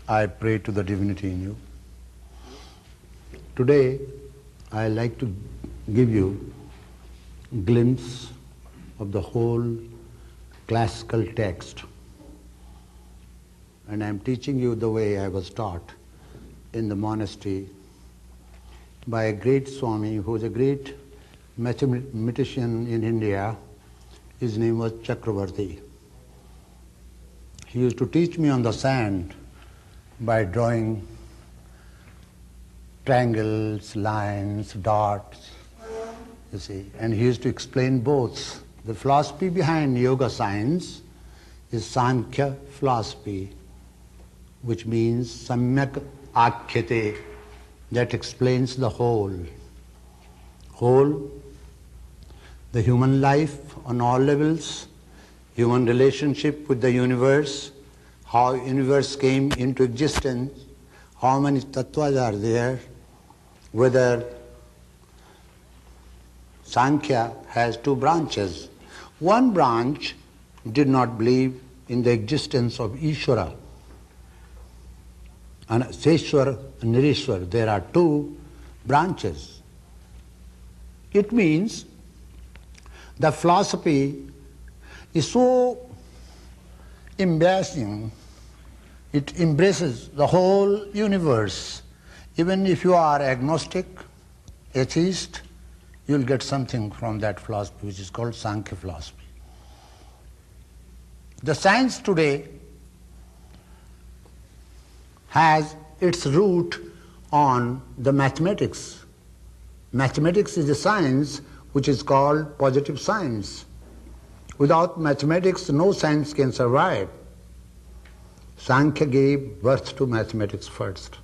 I pray to the divinity in you. Today, I like to give you a glimpse of the whole classical text. And I'm teaching you the way I was taught in the monastery by a great Swami who was a great mathematician in India. His name was Chakravarti. He used to teach me on the sand by drawing triangles, lines, dots, you see. And he used to explain both. The philosophy behind yoga science is Sankhya philosophy, which means Samyak Akhyate, that explains the whole. The human life on all levels, human relationship with the universe, how universe came into existence, how many tattvas are there, whether Sankhya has two branches. One branch did not believe in the existence of Ishvara. And Seshwar and Nirishwar, there are two branches. It means the philosophy is so embracing, it embraces the whole universe. Even if you are agnostic, atheist, you'll get something from that philosophy, which is called Sankhya philosophy. The science today has its root on the mathematics. Mathematics is a science which is called positive science. Without mathematics, no science can survive. Sankhya gave birth to mathematics first.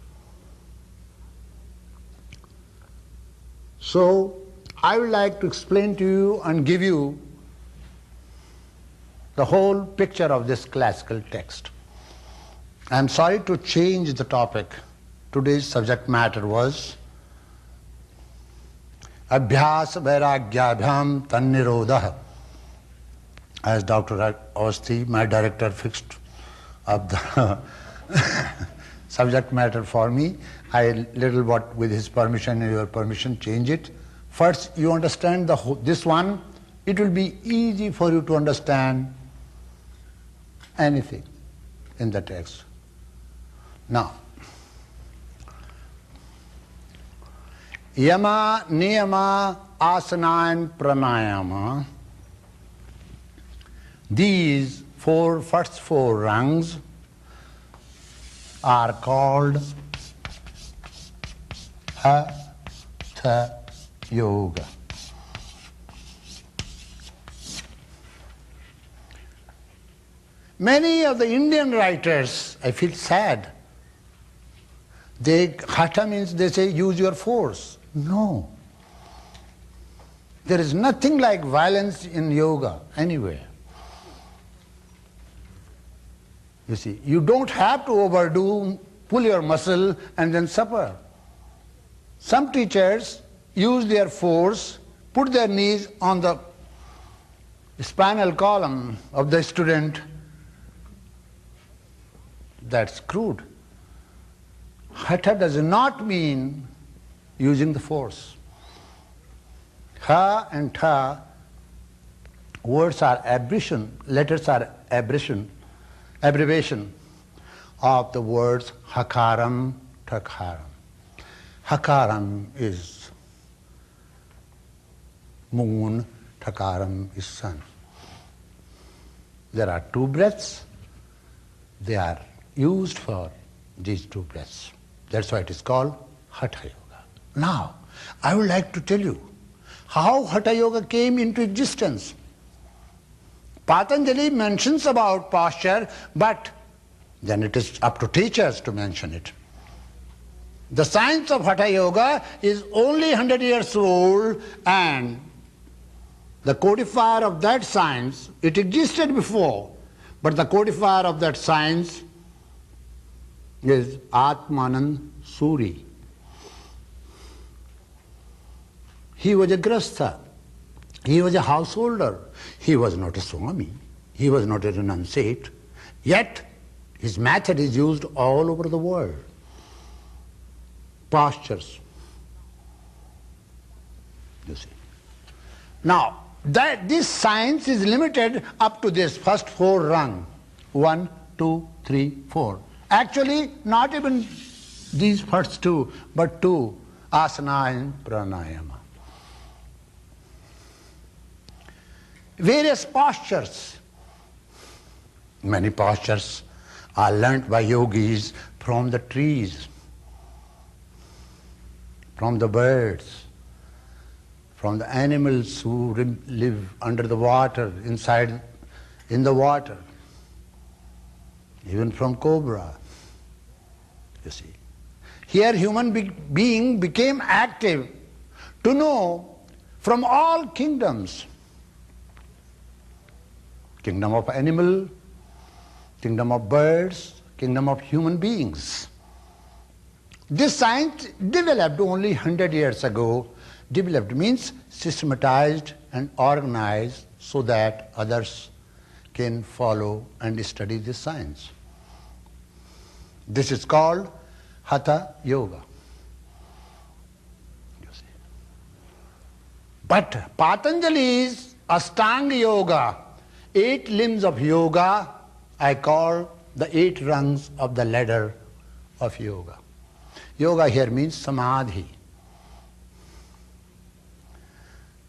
So, I would like to explain to you and give you the whole picture of this classical text. I am sorry to change the topic. Today's subject matter was Abhyas Vairagyabhyam Tannirodha. As Dr. Awasthi, my director, fixed up the subject matter for me, I little what with his permission and your permission change it. First you understand this one, it will be easy for you to understand anything in the text. Now, Yama, Niyama, Asana and pranayama, these first four rungs are called Hatha Yoga. Many of the Indian writers, I feel sad, Hatha means they say use your force. No. There is nothing like violence in yoga anywhere. You see, you don't have to overdo, pull your muscle and then suffer. Some teachers use their force, put their knees on the spinal column of the student. That's crude. Hatha does not mean using the force. Ha and tha, words are abbreviation, letters are abbreviation of the words hakaram, thakaram. Hakaram is moon, thakaram is sun. There are two breaths, they are used for these two breaths. That's why it is called Hatha Yoga. Now, I would like to tell you how Hatha Yoga came into existence. Patanjali mentions about posture, but then it is up to teachers to mention it. The science of Hatha Yoga is only 100 years old, and the codifier of that science, it existed before, but the codifier of that science is Atmanand Suri. He was a grastha, he was a householder, he was not a Swami, he was not a renunciate, yet His method is used all over the world. Postures. You see. Now, this science is limited up to this first 4 rung. 1, 2, 3, 4. Actually, not even these first 2, but 2, asana and pranayama. Various postures. Many postures are learnt by yogis from the trees, from the birds, from the animals who live under the water, in the water, even from cobra, you see. Here human being became active to know from all kingdoms, kingdom of animal, kingdom of birds, kingdom of human beings. This science developed only 100 years ago. Developed means systematized and organized so that others can follow and study this science. This is called Hatha Yoga. You see. But Patanjali's Ashtanga Yoga, 8 limbs of yoga, I call the 8 rungs of the ladder of yoga. Yoga here means samadhi.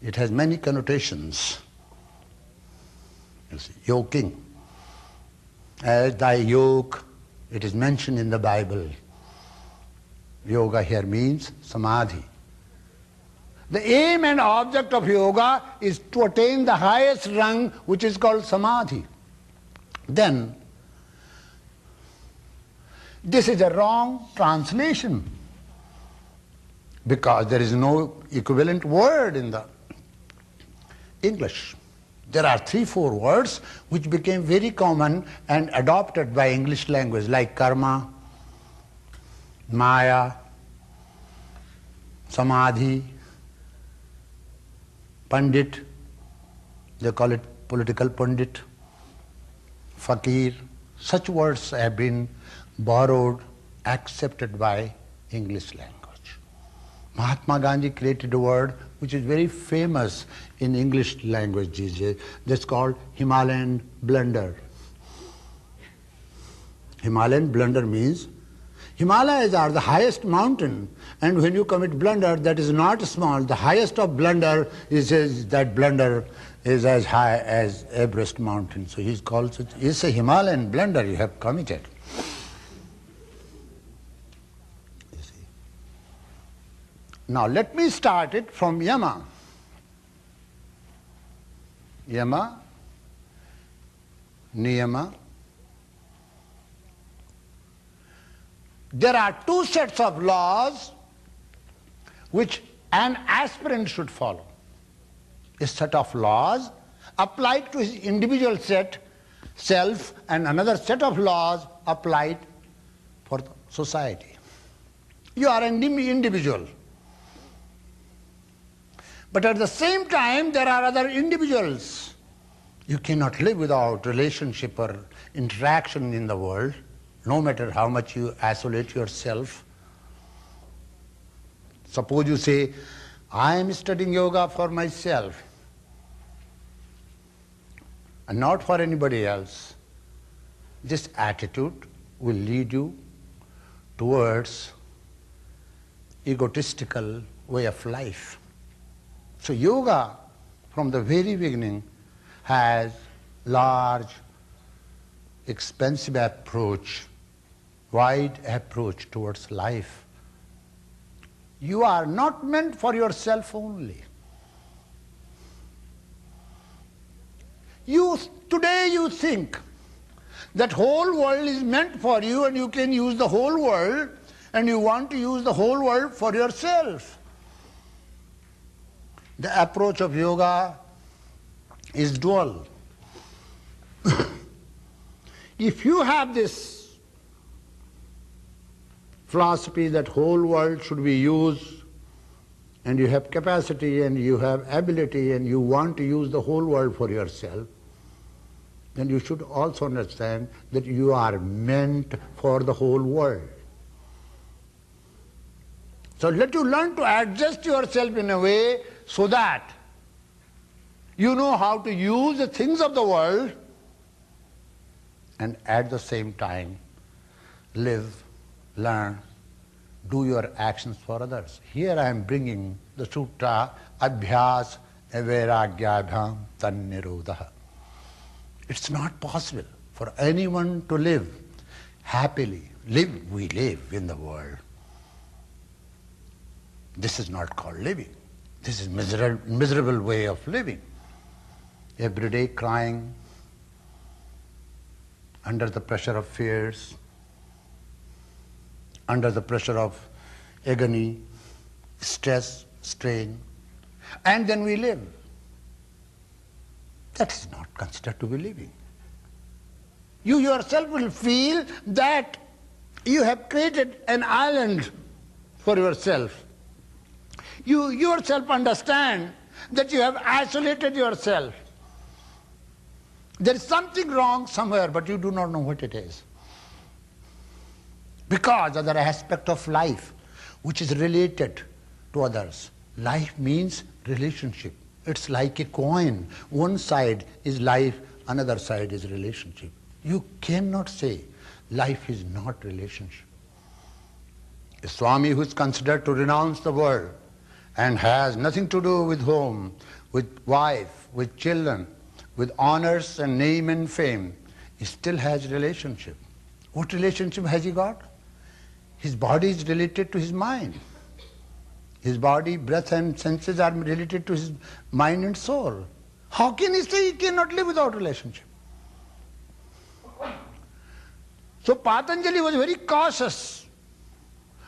It has many connotations. You see, yoking. As thy yoke, it is mentioned in the Bible. Yoga here means samadhi. The aim and object of yoga is to attain the highest rung, which is called samadhi. Then, this is a wrong translation because there is no equivalent word in the English. There are 3-4 words which became very common and adopted by English language, like karma, maya, samadhi, pandit, they call it political pandit, fakir. Such words have been borrowed, accepted by English language. Mahatma Gandhi created a word which is very famous in English language these days. That's called Himalayan blunder. Himalayan blunder means Himalayas are the highest mountain, and when you commit blunder, that is not small. The highest of blunder is that blunder is as high as Everest mountain. So he's called it. It's a Himalayan blunder you have committed. You see. Now let me start it from Yama. Yama, Niyama. There are 2 sets of laws which an aspirant should follow. A set of laws applied to his individual self, and another set of laws applied for the society. You are an individual. But at the same time, there are other individuals. You cannot live without relationship or interaction in the world, no matter how much you isolate yourself. Suppose you say, I am studying yoga for myself and not for anybody else. This attitude will lead you towards egotistical way of life. So yoga, from the very beginning, has large, expensive approach, wide approach towards life. You are not meant for yourself only. Today you think that whole world is meant for you and you can use the whole world, and you want to use the whole world for yourself. The approach of yoga is dual. If you have this philosophy that whole world should be used, and you have capacity and you have ability and you want to use the whole world for yourself, then you should also understand that you are meant for the whole world. So let you learn to adjust yourself in a way so that you know how to use the things of the world and at the same time live, learn, do your actions for others. Here I am bringing the sutra Abhyas Vairagyabhyam Tannirodha. It's not possible for anyone to live happily. We live in the world. This is not called living. This is miserable way of living. Every day crying, under the pressure of fears, under the pressure of agony, stress, strain, and then we live. That is not considered to be living. You yourself will feel that you have created an island for yourself. You yourself understand that you have isolated yourself. There is something wrong somewhere, but you do not know what it is. Because other aspect of life which is related to others. Life means relationship. It's like a coin. One side is life, another side is relationship. You cannot say life is not relationship. A Swami who is considered to renounce the world and has nothing to do with home, with wife, with children, with honors and name and fame, he still has relationship. What relationship has he got? His body is related to his mind. His body, breath and senses are related to his mind and soul. How can he say he cannot live without relationship? So Patanjali was very cautious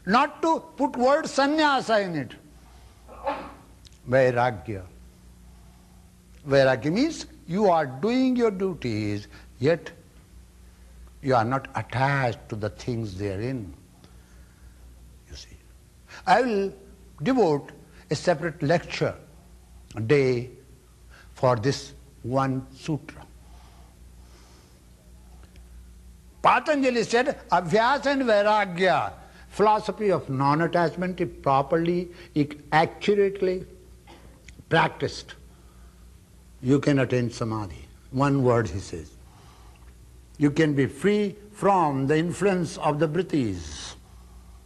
not to put word sannyasa in it. Vairagya. Vairagya means you are doing your duties, yet you are not attached to the things therein. You see. I will devote a separate lecture day for this one sutra. Patanjali said, Abhyas and Vairagya, philosophy of non-attachment, if properly, accurately practiced, you can attain samadhi. One word he says. You can be free from the influence of the vrittis,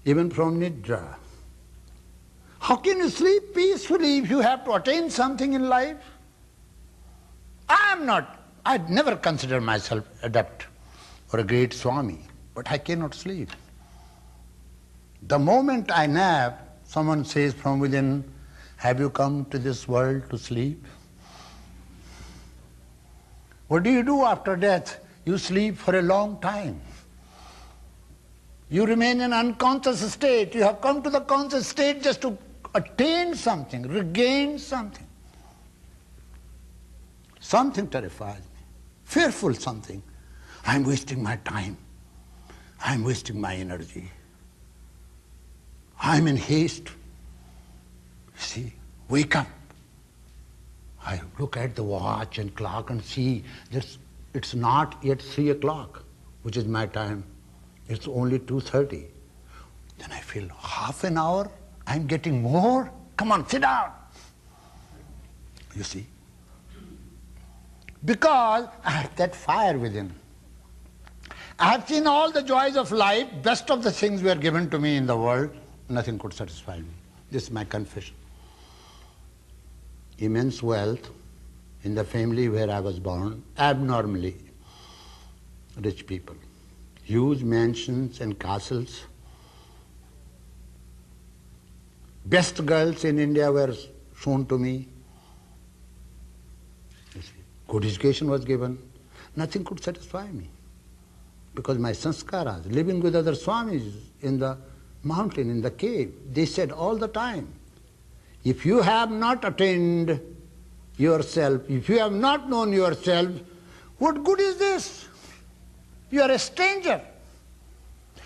even from nidra. How can you sleep peacefully if you have to attain something in life? I'd never consider myself adept or a great Swami, but I cannot sleep. The moment I nap, someone says from within, have you come to this world to sleep? What do you do after death? You sleep for a long time. You remain in unconscious state. You have come to the conscious state just to attain something, regain something. Something terrifies me, fearful something. I'm wasting my time. I'm wasting my energy. I'm in haste. See, wake up. I look at the watch and clock and see that it's not yet 3 o'clock, which is my time. It's only 2:30. Then I feel half an hour, I'm getting more. Come on, sit down. You see? Because I have that fire within. I have seen all the joys of life, best of the things were given to me in the world, nothing could satisfy me. This is my confession. Immense wealth in the family where I was born, abnormally rich people. Huge mansions and castles. Best girls in India were shown to me. Good education was given. Nothing could satisfy me. Because my sanskaras, living with other swamis in the mountain, in the cave, they said all the time, if you have not attained yourself, if you have not known yourself, what good is this? You are a stranger.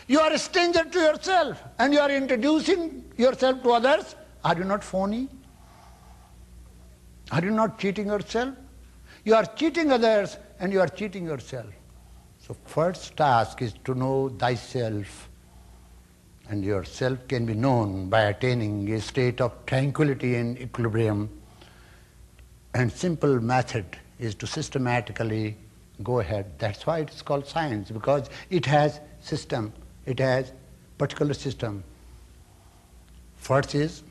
You are a stranger to yourself and you are introducing yourself to others. Are you not phony? Are you not cheating yourself? You are cheating others and you are cheating yourself. So first task is to know thyself. And yourself can be known by attaining a state of tranquility and equilibrium. And simple method is to systematically go ahead. That's why it's called science, because it has system. It has particular system. First is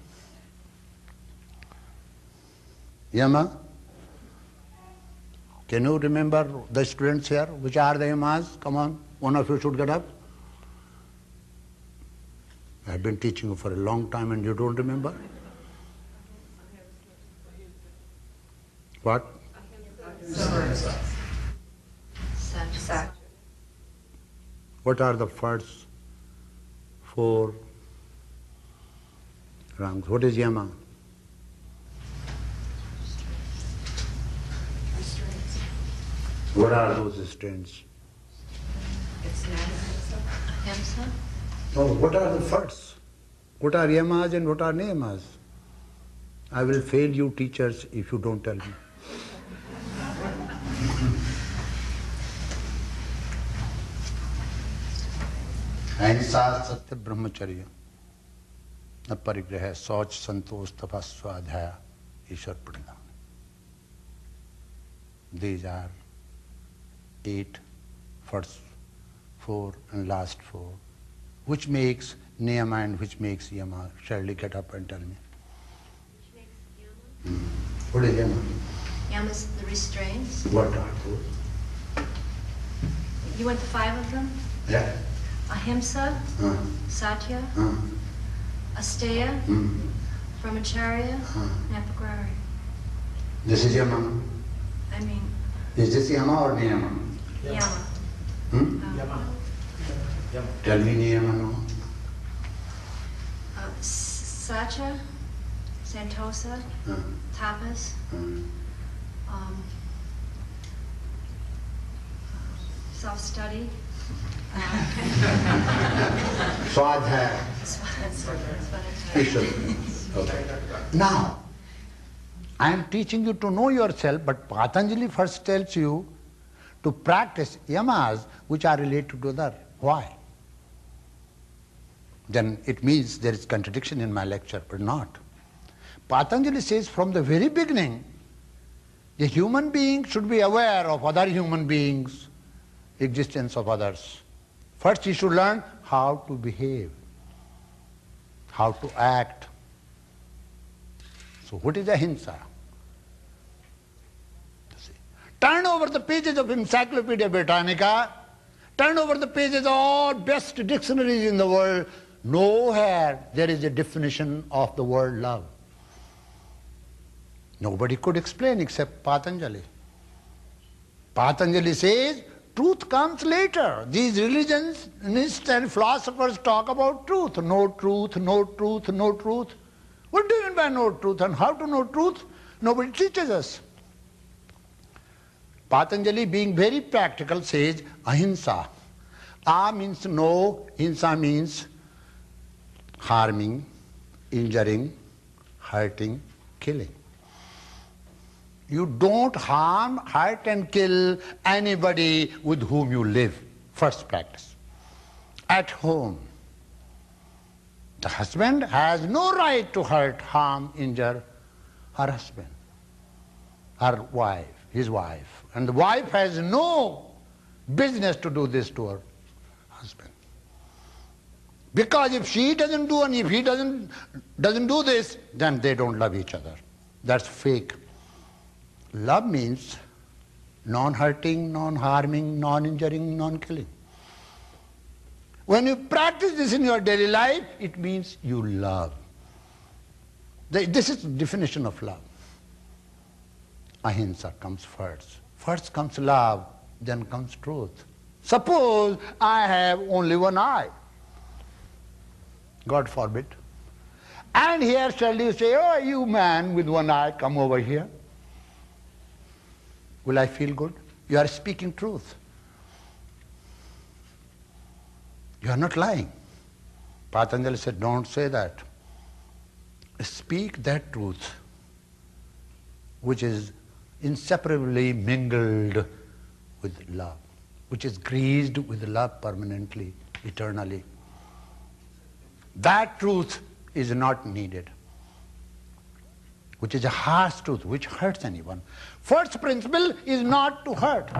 Yama. Can you remember the students here? Which are the Yamas? Come on, one of you should get up. I've been teaching you for a long time and you don't remember? What? What are the first four ranks? What is Yama? What are those restraints? It's not Ahimsa. No, what are the first? What are Yamas and what are Niyamas? I will fail you teachers if you don't tell me. Ahimsa, Satya, Brahmacharya, Aparigraha, Sauch, Santosh, Tapas, Swadhyaya, Ishwar Pranayama. These are 8, first 4 and last 4. Which makes Niyama and which makes Yama? Surely get up and tell me. Which makes Yama? What is Yama? Yama's the restraints. What are those? You went to 5 of them? Yeah. Ahimsa, Satya, Asteya, Brahmacharya, and Apagari. This is Yama. I mean, Is this Yama or Niyama? Yama. Yama. Tell me Niyama now. Satya, Santosa, Tapas, self-study. Swadhyaya. Okay. Now, I am teaching you to know yourself, but Patanjali first tells you to practice yamas which are related to other. Why? Then it means there is contradiction in my lecture, but not. Patanjali says from the very beginning, the human being should be aware of other human beings, existence of others. First he should learn how to behave, how to act. So what is ahimsa? Turn over the pages of Encyclopedia Britannica, turn over the pages of all best dictionaries in the world, nowhere there is a definition of the word love. Nobody could explain except Patanjali. Patanjali says, truth comes later. These religionists and philosophers talk about truth. No truth, no truth, no truth. What do you mean by no truth and how to know truth? Nobody teaches us. Patanjali, being very practical, says ahimsa. A means no, hinsa means harming, injuring, hurting, killing. You don't harm, hurt and kill anybody with whom you live. First practice. At home, the husband has no right to hurt, harm, injure her husband, her wife, his wife. And the wife has no business to do this to her husband. Because if she doesn't do and if he doesn't do this, then they don't love each other. That's fake. Love means non-hurting, non-harming, non-injuring, non-killing. When you practice this in your daily life, it means you love. This is the definition of love. Ahimsa comes first. First comes love, then comes truth. Suppose I have only one eye. God forbid. And here shall you say, oh, you man with one eye, come over here. Will I feel good? You are speaking truth. You are not lying. Patanjali said, don't say that. Speak that truth, which is inseparably mingled with love, which is greased with love permanently, eternally. That truth is not needed, which is a harsh truth, which hurts anyone. First principle is not to hurt.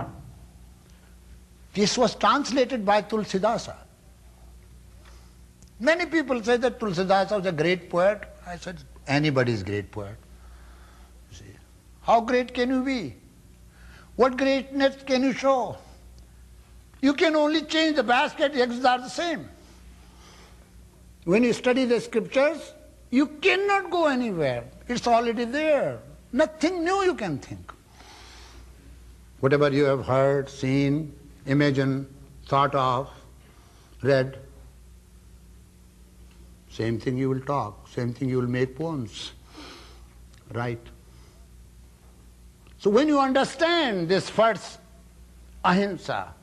This was translated by Tulsidasa. Many people say that Tulsidasa was a great poet. I said, anybody is a great poet. You see, how great can you be? What greatness can you show? You can only change the basket, eggs are the same. When you study the scriptures, you cannot go anywhere. It's already there. Nothing new you can think. Whatever you have heard, seen, imagined, thought of, read, same thing you will talk, same thing you will make poems, write. So when you understand this first ahimsa,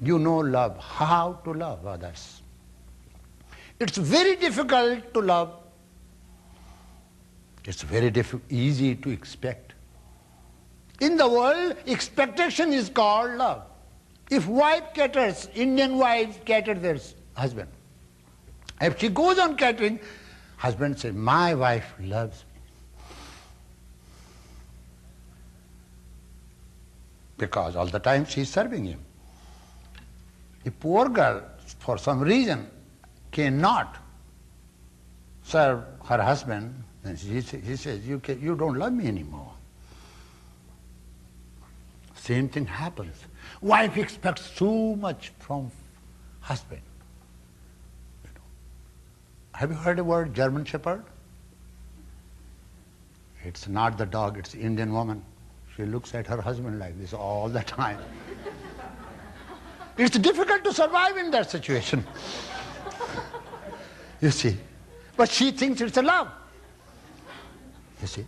you know love, how to love others. It's very difficult to love. It's very easy to expect. In the world, expectation is called love. If wife caters, Indian wives cater their husband. If she goes on catering, husband says, my wife loves me. Because all the time she is serving him. A poor girl, for some reason, cannot serve her husband, and he says, you don't love me anymore. Same thing happens. Wife expects so much from husband. Have you heard the word German Shepherd? It's not the dog, it's the Indian woman. She looks at her husband like this all the time. It's difficult to survive in that situation. You see. But she thinks it's a love. You see.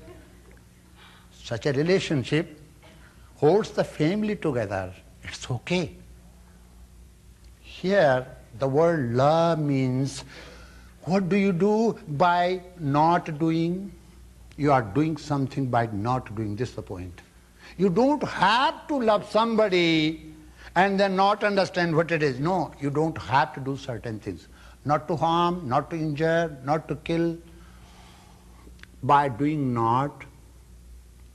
Such a relationship holds the family together. It's okay. Here, the word love means, what do you do by not doing? You are doing something by not doing. This is the point. You don't have to love somebody and then not understand what it is. No, you don't have to do certain things. Not to harm, not to injure, not to kill. By doing not,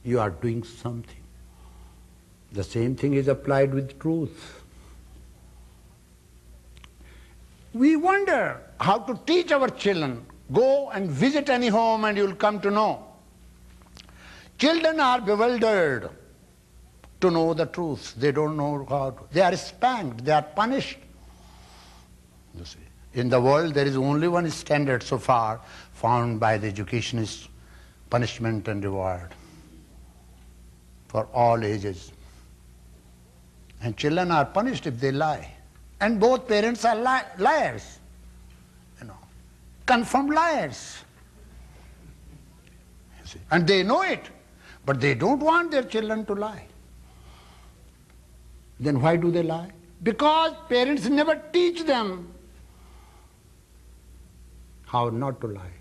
you are doing something. The same thing is applied with truth. We wonder how to teach our children. Go and visit any home and you'll come to know. Children are bewildered to know the truth. They don't know how to. They are spanked, they are punished. You see. In the world there is only one standard so far found by the educationists, punishment and reward for all ages. And children are punished if they lie. And both parents are liars, confirmed liars. You see. And they know it, but they don't want their children to lie. Then why do they lie? Because parents never teach them how not to lie.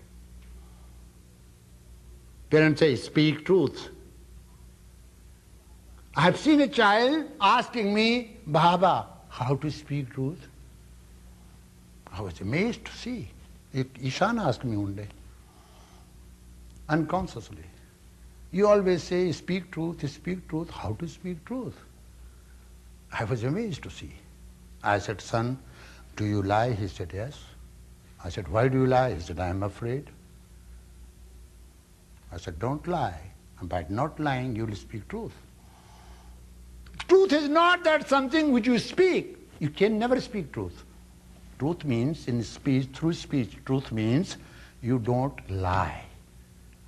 Parents say, speak truth. I have seen a child asking me, Baba, how to speak truth? I was amazed to see. Ishan asked me one day, unconsciously. You always say, speak truth, how to speak truth? I was amazed to see. I said, son, do you lie? He said, yes. I said, why do you lie? He said, I am afraid. I said, don't lie. And by not lying, you will speak truth. Truth is not that something which you speak. You can never speak truth. Truth means, in speech, through speech, truth means you don't lie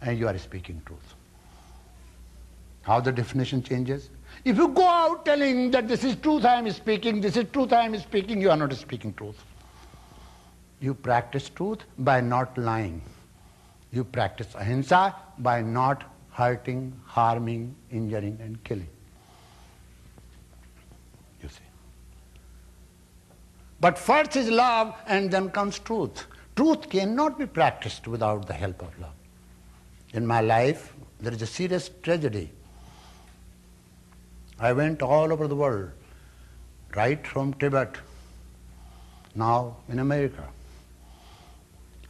and you are speaking truth. How the definition changes? If you go out telling that this is truth I am speaking, this is truth I am speaking, you are not speaking truth. You practice truth by not lying. You practice ahimsa by not hurting, harming, injuring and killing. You see. But first is love and then comes truth. Truth cannot be practiced without the help of love. In my life, there is a serious tragedy. I went all over the world, right from Tibet, now in America.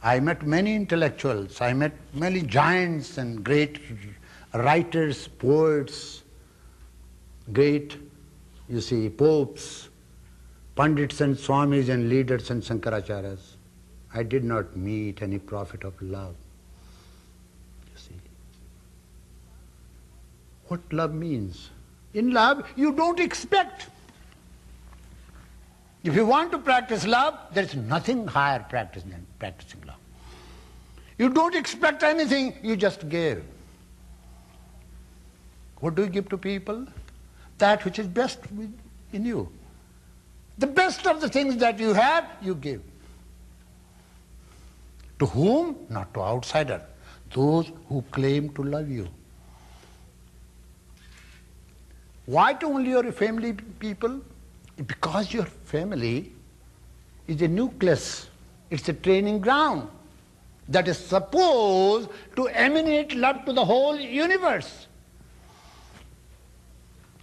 I met many intellectuals, I met many giants and great writers, poets, great, popes, pandits and swamis and leaders and Shankaracharyas. I did not meet any prophet of love. You see. What love means? In love, you don't expect. If you want to practice love, there is nothing higher practice than practicing love. You don't expect anything, you just give. What do you give to people? That which is best in you. The best of the things that you have, you give. To whom? Not to outsiders. Those who claim to love you. Why to only your family people? Because your family is a nucleus. It's a training ground that is supposed to emanate love to the whole universe.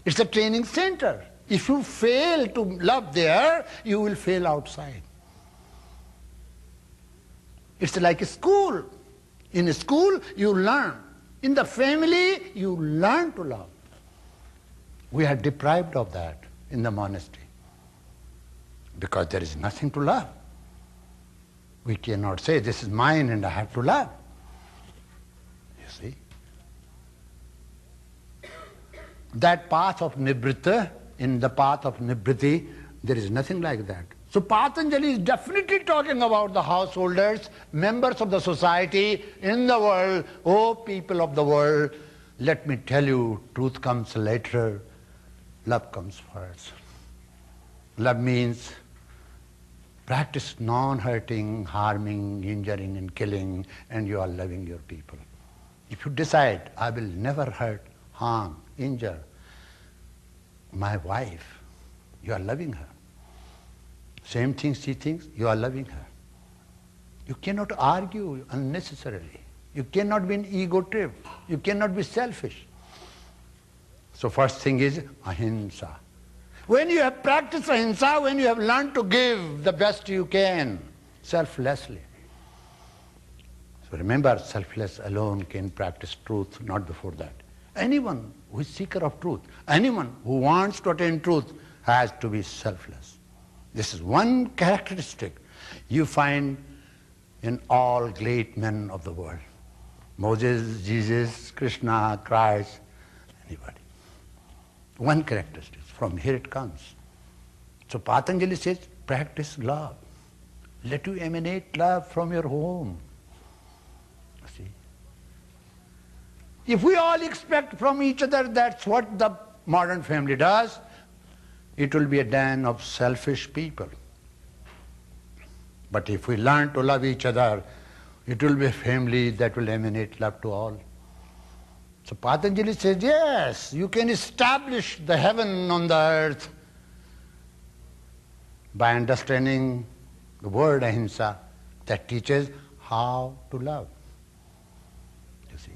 It's a training center. If you fail to love there, you will fail outside. It's like a school. In a school, you learn. In the family, you learn to love. We are deprived of that in the monastery because there is nothing to love. We cannot say, this is mine and I have to love. You see? That path of nibritta, in the path of nibriti, there is nothing like that. So Patanjali is definitely talking about the householders, members of the society in the world. Oh, people of the world, let me tell you, truth comes later, love comes first. Love means practice non-hurting, harming, injuring and killing, and you are loving your people. If you decide, I will never hurt, harm, injure my wife, you are loving her. Same thing she thinks, you are loving her. You cannot argue unnecessarily. You cannot be an ego trip. You cannot be selfish. So first thing is ahimsa. When you have practiced ahimsa, when you have learned to give the best you can, selflessly. So remember, selfless alone can practice truth, not before that. Anyone who is seeker of truth, anyone who wants to attain truth has to be selfless. This is one characteristic you find in all great men of the world. Moses, Jesus, Krishna, Christ, anybody. One characteristic. From here it comes. So Patanjali says, practice love. Let you emanate love from your home. See? If we all expect from each other that's what the modern family does, it will be a den of selfish people. But if we learn to love each other, it will be a family that will emanate love to all. So Patanjali says, yes, you can establish the heaven on the earth by understanding the word ahimsa that teaches how to love. You see.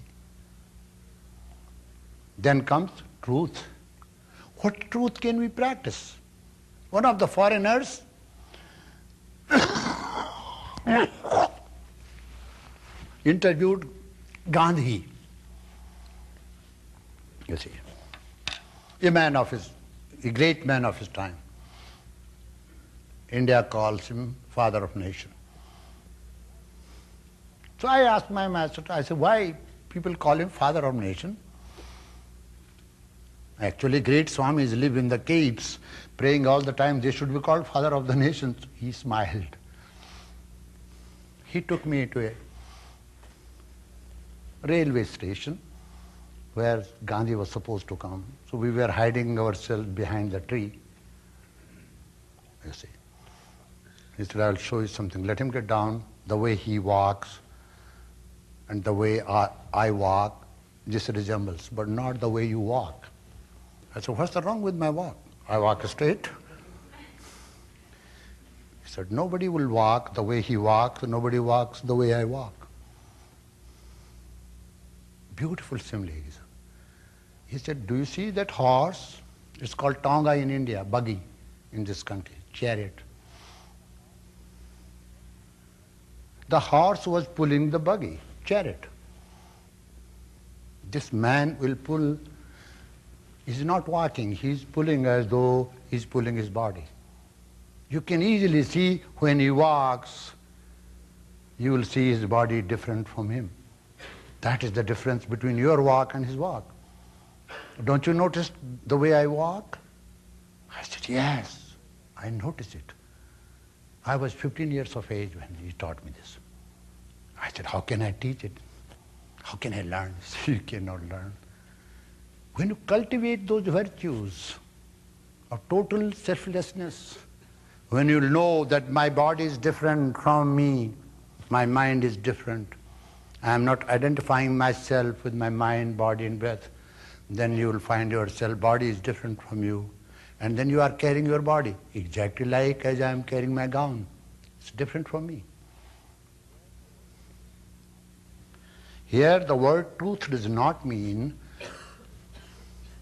Then comes truth. What truth can we practice? One of the foreigners interviewed Gandhi. You see, a great man of his time. India calls him father of nation. So I asked my master, I said, why people call him father of nation? Actually, great Swamis live in the caves, praying all the time, they should be called father of the nations. He smiled. He took me to a railway station where Gandhi was supposed to come. So we were hiding ourselves behind the tree. You see. He said, I'll show you something. Let him get down. The way he walks and the way I walk, this resembles, but not the way you walk. I said, what's the wrong with my walk? I walk straight. He said, nobody will walk the way he walks, nobody walks the way I walk. beautiful simile. He said, do you see that horse? It's called tonga in India, buggy in this country, chariot. The horse was pulling the buggy, chariot. This man will pull, he's not walking, he's pulling as though he's pulling his body. You can easily see when he walks, you will see his body different from him. That is the difference between your walk and his walk. Don't you notice the way I walk? I said, yes, I notice it. I was 15 years of age when he taught me this. I said, how can I teach it? How can I learn? You cannot learn. When you cultivate those virtues of total selflessness, when you know that my body is different from me, my mind is different, I am not identifying myself with my mind, body and breath, then you will find yourself, body is different from you. And then you are carrying your body, exactly like as I am carrying my gown. It's different from me. Here the word truth does not mean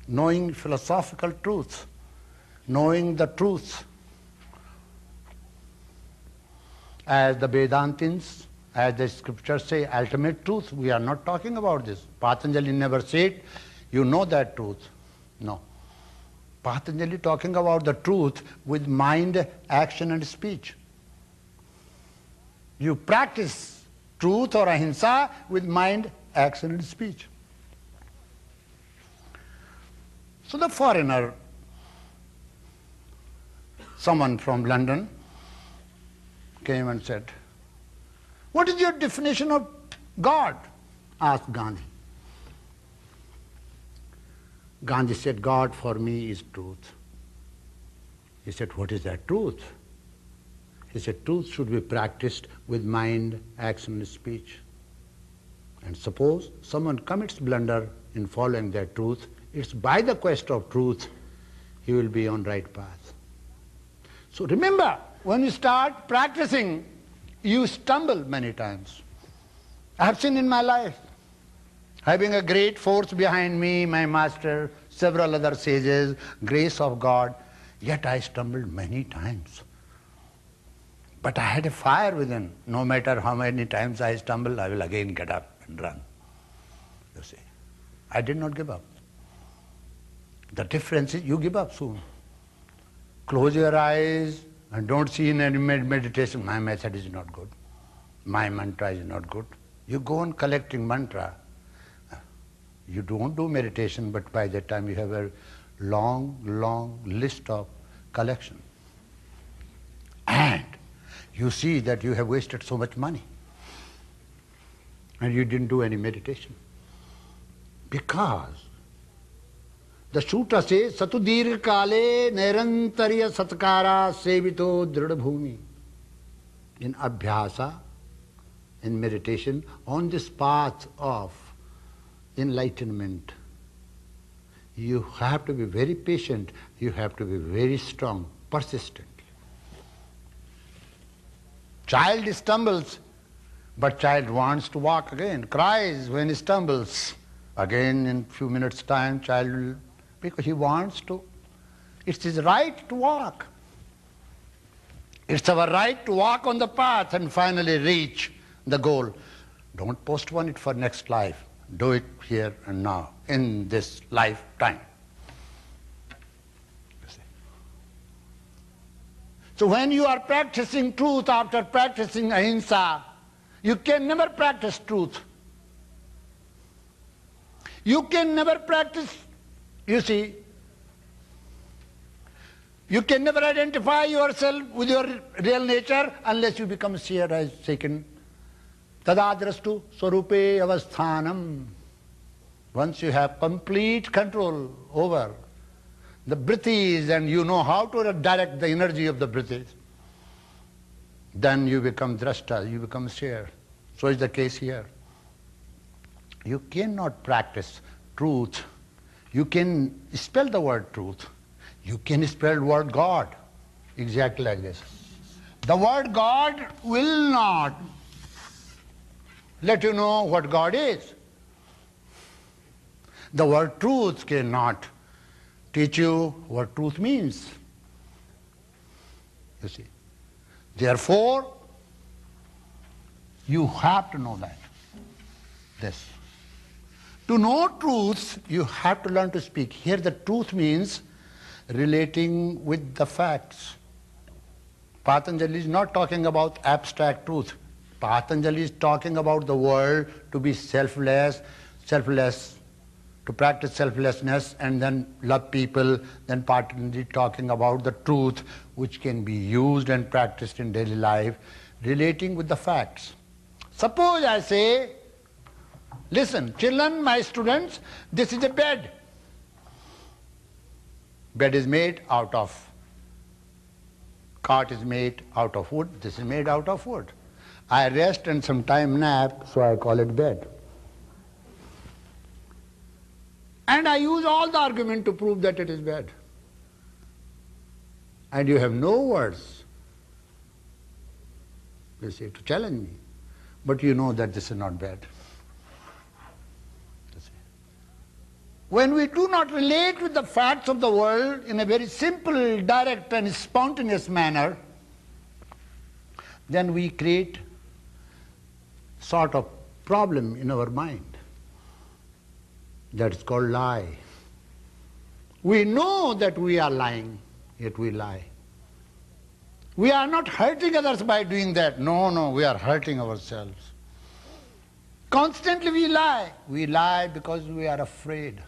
knowing philosophical truth, knowing the truth. As the Vedantins, as the scriptures say, ultimate truth, we are not talking about this. Patanjali never said, you know that truth. No. Patanjali talking about the truth with mind, action and speech. You practice truth or ahimsa with mind, action and speech. So the foreigner, someone from London, came and said, what is your definition of God? Asked Gandhi. Gandhi said, God for me is truth. He said, what is that truth? He said, truth should be practiced with mind, action and speech. And suppose someone commits blunder in following that truth, it's by the quest of truth he will be on right path. So remember, when you start practicing, you stumble many times. I have seen in my life, having a great force behind me, my master, several other sages, grace of God, yet I stumbled many times. But I had a fire within. No matter how many times I stumble, I will again get up and run. You see, I did not give up. The difference is you give up soon. Close your eyes and don't see in any meditation, my method is not good. My mantra is not good. You go on collecting mantra. You don't do meditation, but by that time you have a long, long list of collection. And you see that you have wasted so much money. And you didn't do any meditation. Because the Sutra says, Satu dirgha kale nairantarya satkara sevito dridha bhumi. In abhyasa, in meditation, on this path of enlightenment, you have to be very patient, you have to be very strong, persistent. Child stumbles, but child wants to walk again, cries when he stumbles. Again in few minutes time, child will, because he wants to. It's his right to walk. It's our right to walk on the path and finally reach the goal. Don't postpone it for next life. Do it here and now, in this lifetime. So when you are practicing truth after practicing ahimsa, you can never practice truth. You can never practice, you see, you can never identify yourself with your real nature unless you become seer as second. Tadadrastu swarupe avasthanam. Once you have complete control over the breathes and you know how to direct the energy of the breathes, then you become drashta, you become seer. So is the case here. You cannot practice truth. You can spell the word truth. You can spell the word God, exactly like this. The word God will not let you know what God is. The word truth cannot teach you what truth means. You see. Therefore, you have to know that. This. To know truths, you have to learn to speak. Here the truth means relating with the facts. Patanjali is not talking about abstract truth. Patanjali is talking about the world to be selfless, to practice selflessness and then love people. Then Patanjali is talking about the truth which can be used and practiced in daily life, relating with the facts. Suppose I say, listen, children, my students, this is a bed. Bed is made out of, cot is made out of wood, this is made out of wood. I rest and sometime nap, so I call it bed. And I use all the argument to prove that it is bed. And you have no words, you see, to challenge me. But you know that this is not bed. When we do not relate with the facts of the world in a very simple, direct and spontaneous manner, then we create sort of problem in our mind. That is called lie. We know that we are lying, yet we lie. We are not hurting others by doing that. No, we are hurting ourselves. Constantly we lie. We lie because we are afraid.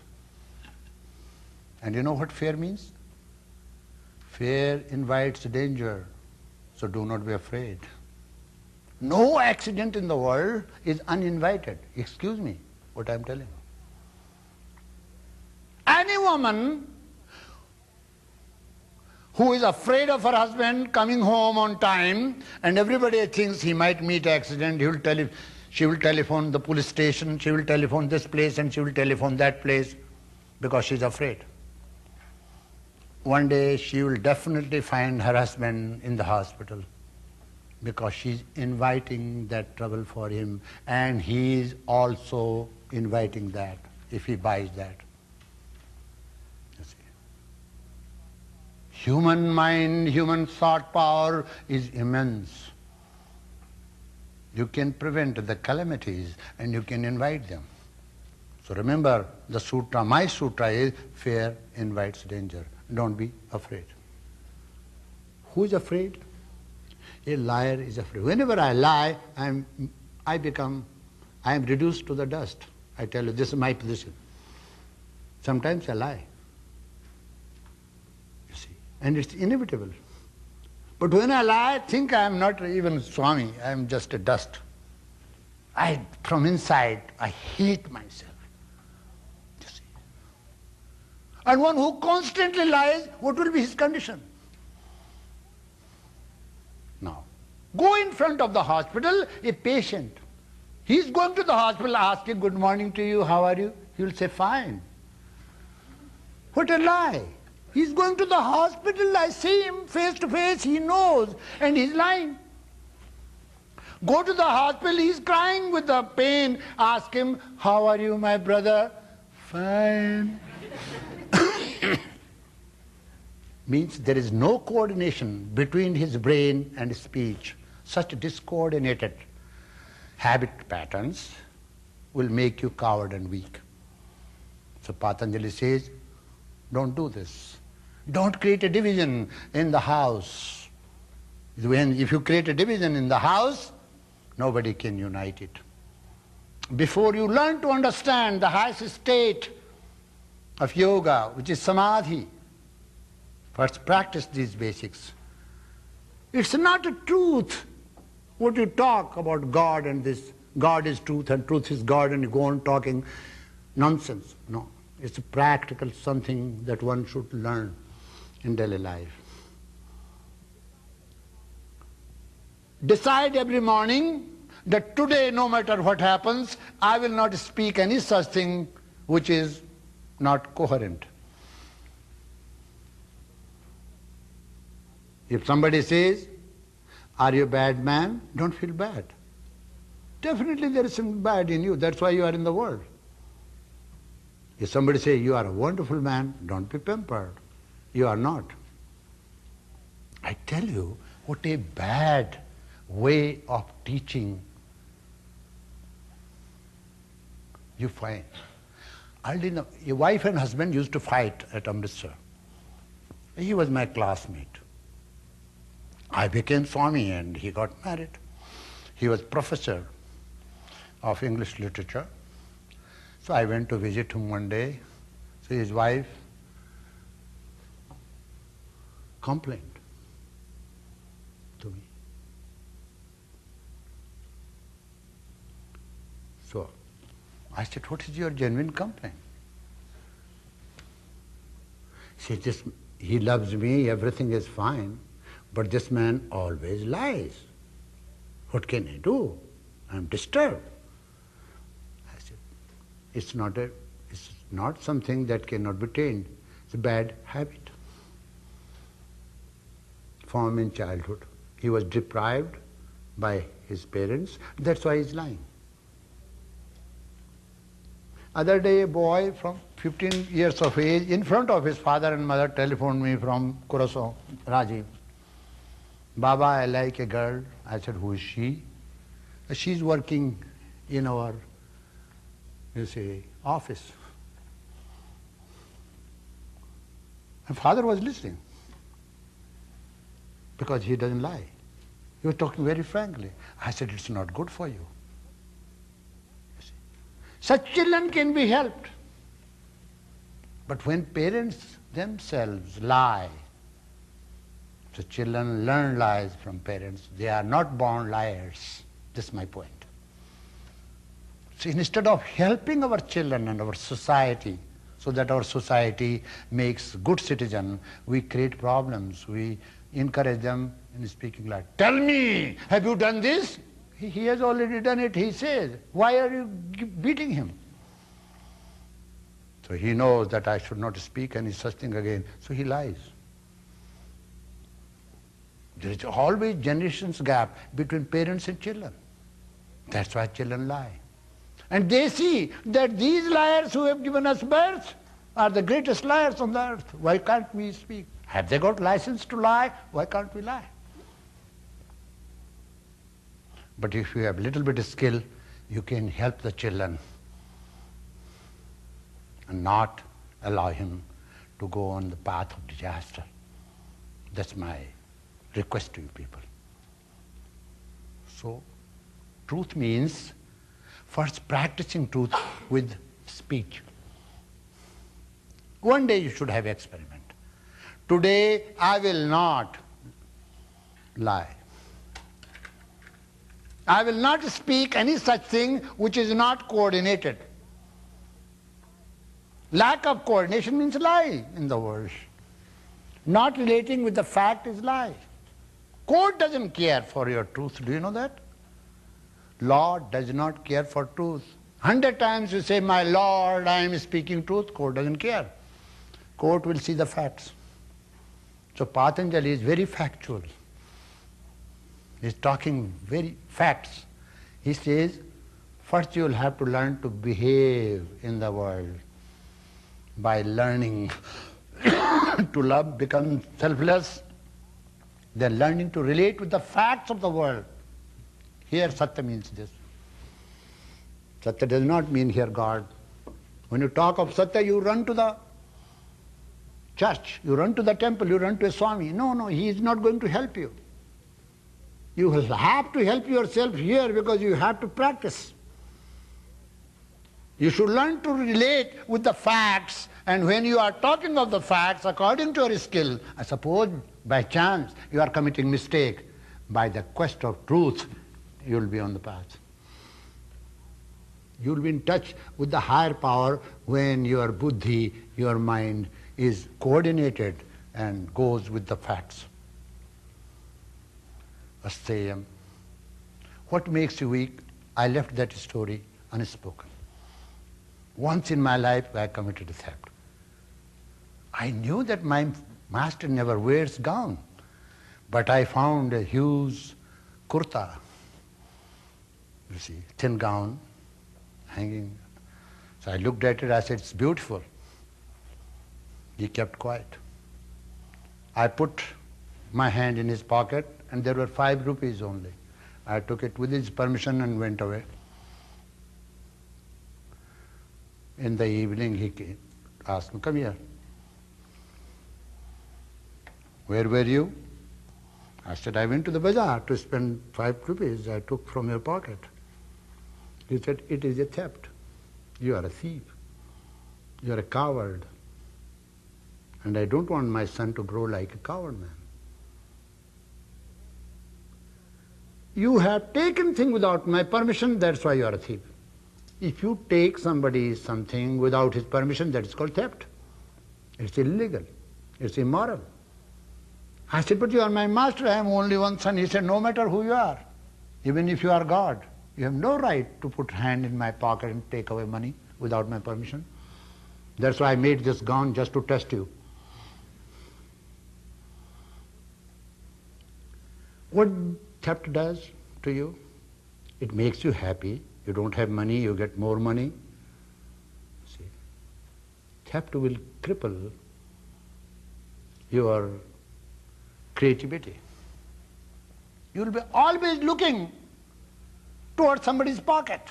And you know what fear means? Fear invites danger, so do not be afraid. No accident in the world is uninvited. Excuse me, what I am telling you. Any woman who is afraid of her husband coming home on time and everybody thinks he might meet accident, she will telephone the police station, she will telephone this place and she will telephone that place because she is afraid. One day she will definitely find her husband in the hospital because she is inviting that trouble for him and he is also inviting that if he buys that. You see. Human mind, human thought power is immense. You can prevent the calamities and you can invite them. So remember, the sutra, my sutra is fear invites danger. Don't be afraid. Who is afraid? A liar is afraid. Whenever I lie, I am reduced to the dust. I tell you, this is my position. Sometimes I lie. You see, and it's inevitable. But when I lie, I think I am not even Swami, I am just a dust. From inside, I hate myself. And one who constantly lies, what will be his condition? Now, go in front of the hospital, a patient. He is going to the hospital asking, good morning to you, how are you? He will say, fine. What a lie. He is going to the hospital, I see him face to face, he knows, and he is lying. Go to the hospital, he is crying with the pain, ask him, how are you, my brother? Fine. Means there is no coordination between his brain and speech. Such discoordinated habit patterns will make you coward and weak. So Patanjali says, don't do this. Don't create a division in the house. If you create a division in the house, nobody can unite it. Before you learn to understand the highest state of yoga, which is samadhi, first practice these basics. It's not a truth what you talk about God and this, God is truth and truth is God, and you go on talking nonsense. No, it's a practical something that one should learn in daily life. Decide every morning that today, no matter what happens, I will not speak any such thing which is not coherent. If somebody says, are you a bad man? Don't feel bad. Definitely there is some bad in you. That's why you are in the world. If somebody says, you are a wonderful man, don't be pampered. You are not. I tell you, what a bad way of teaching you find. Early, your wife and husband used to fight at Amritsar. He was my classmate. I became Swami and he got married. He was professor of English literature. So I went to visit him one day. So his wife complained to me. So I said, what is your genuine complaint? She said, he loves me, everything is fine, but this man always lies. What can I do? I'm disturbed. I said, it's not something that cannot be tamed. It's a bad habit formed in childhood. He was deprived by his parents, that's why he's lying. Other day, a boy from 15 years of age, in front of his father and mother, telephoned me from Curacao, Rajiv. Baba, I like a girl. I said, who is she? She's working in our, office. My father was listening because he doesn't lie. He was talking very frankly. I said, it's not good for you. Such children can be helped. But when parents themselves lie, so children learn lies from parents. They are not born liars. This is my point. So instead of helping our children and our society, so that our society makes good citizens, we create problems. We encourage them in speaking like, tell me, have you done this? He has already done it, he says. Why are you beating him? So he knows that I should not speak any such thing again, so he lies. There is always generations gap between parents and children. That's why children lie. And they see that these liars who have given us birth are the greatest liars on the earth. Why can't we speak? Have they got license to lie? Why can't we lie? But if you have a little bit of skill, you can help the children and not allow him to go on the path of disaster. That's my request to you people. So, truth means first practicing truth with speech. One day you should have experiment. Today I will not lie. I will not speak any such thing which is not coordinated. Lack of coordination means lie in the world. Not relating with the fact is lie. Court doesn't care for your truth, do you know that? Law does not care for truth. 100 times you say, my Lord, I am speaking truth, court doesn't care. Court will see the facts. So Patanjali is very factual. He's talking very facts. He says, first you will have to learn to behave in the world by learning to love, become selfless, then learning to relate with the facts of the world. Here Satya means this. Satya does not mean here God. When you talk of Satya, you run to the church, you run to the temple, you run to a Swami. No, he is not going to help you. You will have to help yourself here because you have to practice. You should learn to relate with the facts, and when you are talking of the facts according to your skill, I suppose by chance you are committing mistake. By the quest of truth, you will be on the path. You will be in touch with the higher power when your buddhi, your mind is coordinated and goes with the facts. Asteyam. What makes you weak? I left that story unspoken. Once in my life I committed a theft. I knew that my master never wears gown, but I found a huge kurta, thin gown, hanging So I looked at it, I said, it's beautiful. He kept quiet. I put my hand in his pocket and there were 5 rupees only. I took it with his permission and went away. In the evening he asked me, come here. Where were you? I said, I went to the bazaar to spend 5 rupees I took from your pocket. He said, it is a theft. You are a thief. You are a coward. And I don't want my son to grow like a coward man. You have taken thing without my permission, that's why you are a thief. If you take somebody's something without his permission, that is called theft. It's illegal. It's immoral. I said, but you are my master, I am only one son. He said, no matter who you are, even if you are God, you have no right to put hand in my pocket and take away money without my permission. That's why I made this gown, just to test you. What theft does to you? It makes you happy. You don't have money, you get more money. See, theft will cripple your creativity. You will be always looking towards somebody's pocket.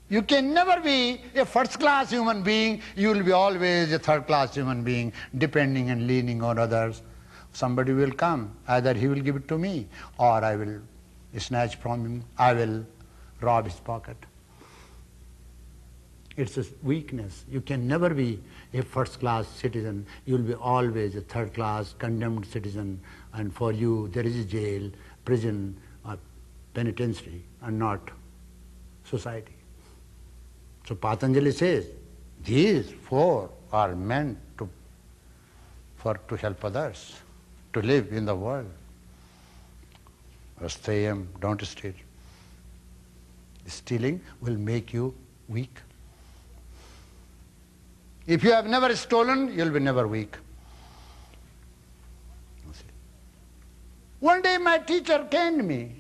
You can never be a first-class human being, you will be always a third-class human being, depending and leaning on others. Somebody will come, either he will give it to me, or I will snatch from him, I will rob his pocket. It's a weakness. You can never be a first-class citizen. You will be always a third-class condemned citizen, and for you there is a jail, prison, or penitentiary, and not society. So Patanjali says, these 4 are meant to help others, to live in the world. Astayam, don't steal. Stealing will make you weak. If you have never stolen, you'll be never weak. One day my teacher caned me.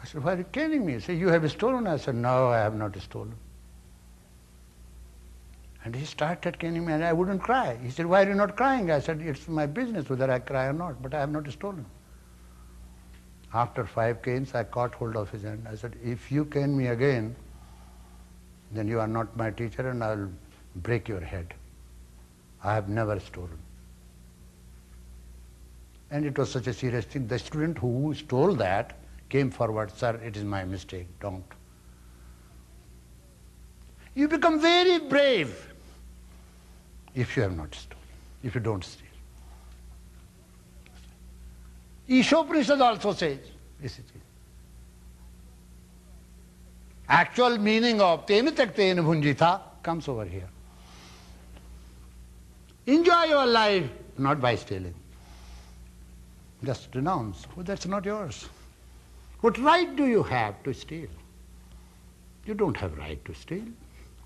I said, why are you caning me? He said, you have stolen. I said, no, I have not stolen. And he started caning me and I wouldn't cry. He said, why are you not crying? I said, it's my business whether I cry or not, but I have not stolen. After 5 canes, I caught hold of his hand. I said, if you cane me again, then you are not my teacher and I will break your head. I have never stolen. And it was such a serious thing. The student who stole that came forward, sir, it is my mistake, don't. You become very brave if you have not stolen, if you don't steal. Ishopanishad also says, this is it. Actual meaning of tena taktena bhunjita comes over here. Enjoy your life, not by stealing. Just renounce. Oh, that's not yours. What right do you have to steal? You don't have right to steal.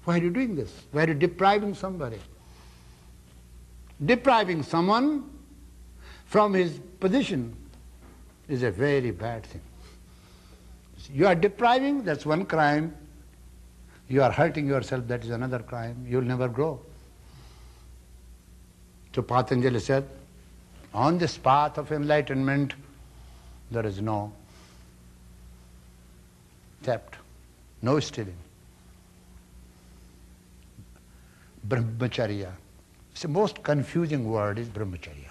Why are you doing this? Why are you depriving somebody? Depriving someone from his position is a very bad thing. You are depriving, that's one crime. You are hurting yourself, that is another crime. You will never grow. So Patanjali said, on this path of enlightenment, there is no theft, no stealing. Brahmacharya. It's the most confusing word is Brahmacharya.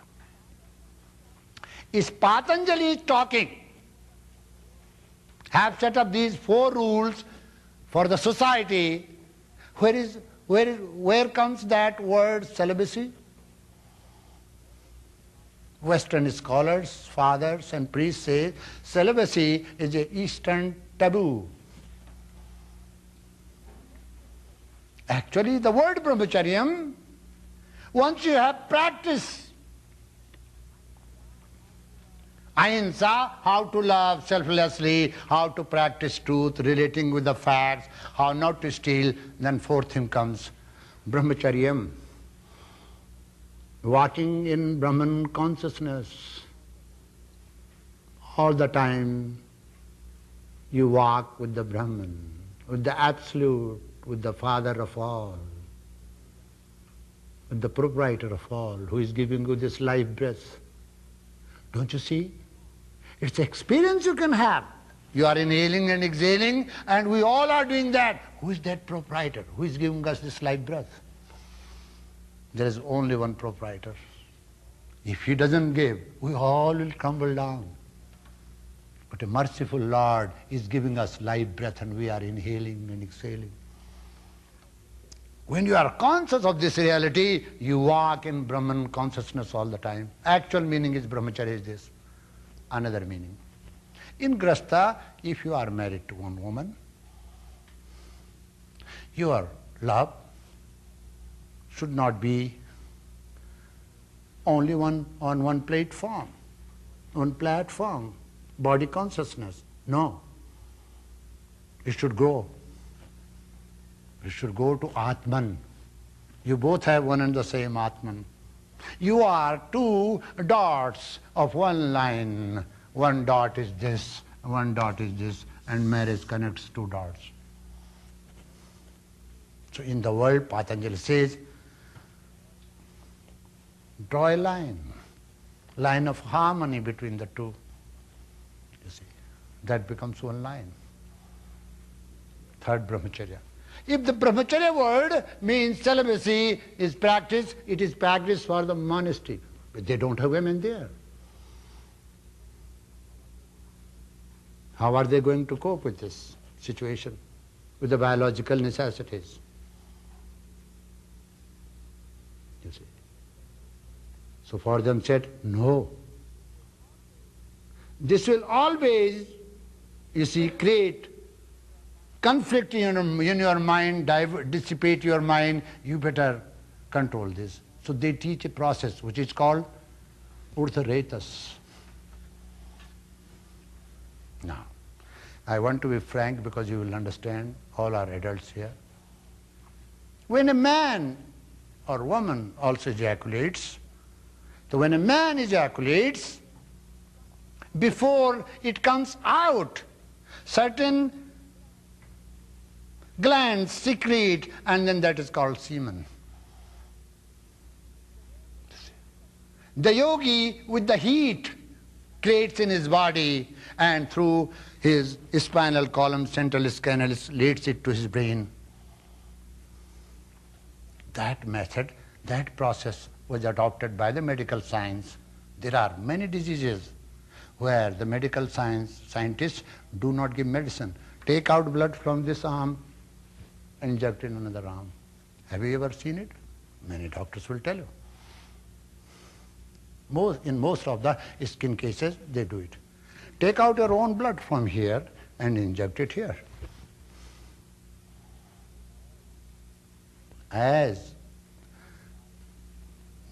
Is Patanjali talking? Have set up these 4 rules for the society. Where comes that word celibacy? Western scholars, fathers and priests say celibacy is an Eastern taboo. Actually, the word brahmacharyam, once you have practiced Ahimsa, how to love selflessly, how to practice truth, relating with the facts, how not to steal, then 4th thing comes Brahmacharyam. Walking in Brahman consciousness. All the time you walk with the Brahman. with the Absolute, with the Father of all, with the proprietor of all, who is giving you this life breath. Don't you see? It's experience you can have. You are inhaling and exhaling, and we all are doing that. Who is that proprietor? Who is giving us this life breath? There is only one proprietor. If he doesn't give, we all will crumble down. But a merciful Lord is giving us life breath, and we are inhaling and exhaling. When you are conscious of this reality, you walk in Brahman consciousness all the time. Actual meaning is Brahmacharya is this. Another meaning. In Grasta, if you are married to one woman, your love should not be only on one platform, body consciousness. No. It should grow. It should go to Atman. You both have one and the same Atman. You are two dots of one line. One dot is this, one dot is this, and marriage connects two dots. So in the world, Patanjali says, draw a line of harmony between the two. You see, that becomes one line. Third Brahmacharya. If the Brahmacharya word means celibacy is practice, it is practice for the monastery. But they don't have women there. How are they going to cope with this situation, with the biological necessities? You see. So for them said, no. This will always, you see, create conflict in your mind, dissipate your mind. You better control this. So they teach a process which is called restraints. Now, I want to be frank because you will understand, all are adults here. When a man or woman also ejaculates, so when a man ejaculates, before it comes out, certain glands secrete, and then that is called semen. The yogi, with the heat, creates in his body, and through his spinal column, central canals, leads it to his brain. That method, that process was adopted by the medical science. There are many diseases where the medical scientists do not give medicine. Take out blood from this arm, inject in another arm. Have you ever seen it? Many doctors will tell you. In most of the skin cases, they do it. Take out your own blood from here and inject it here. As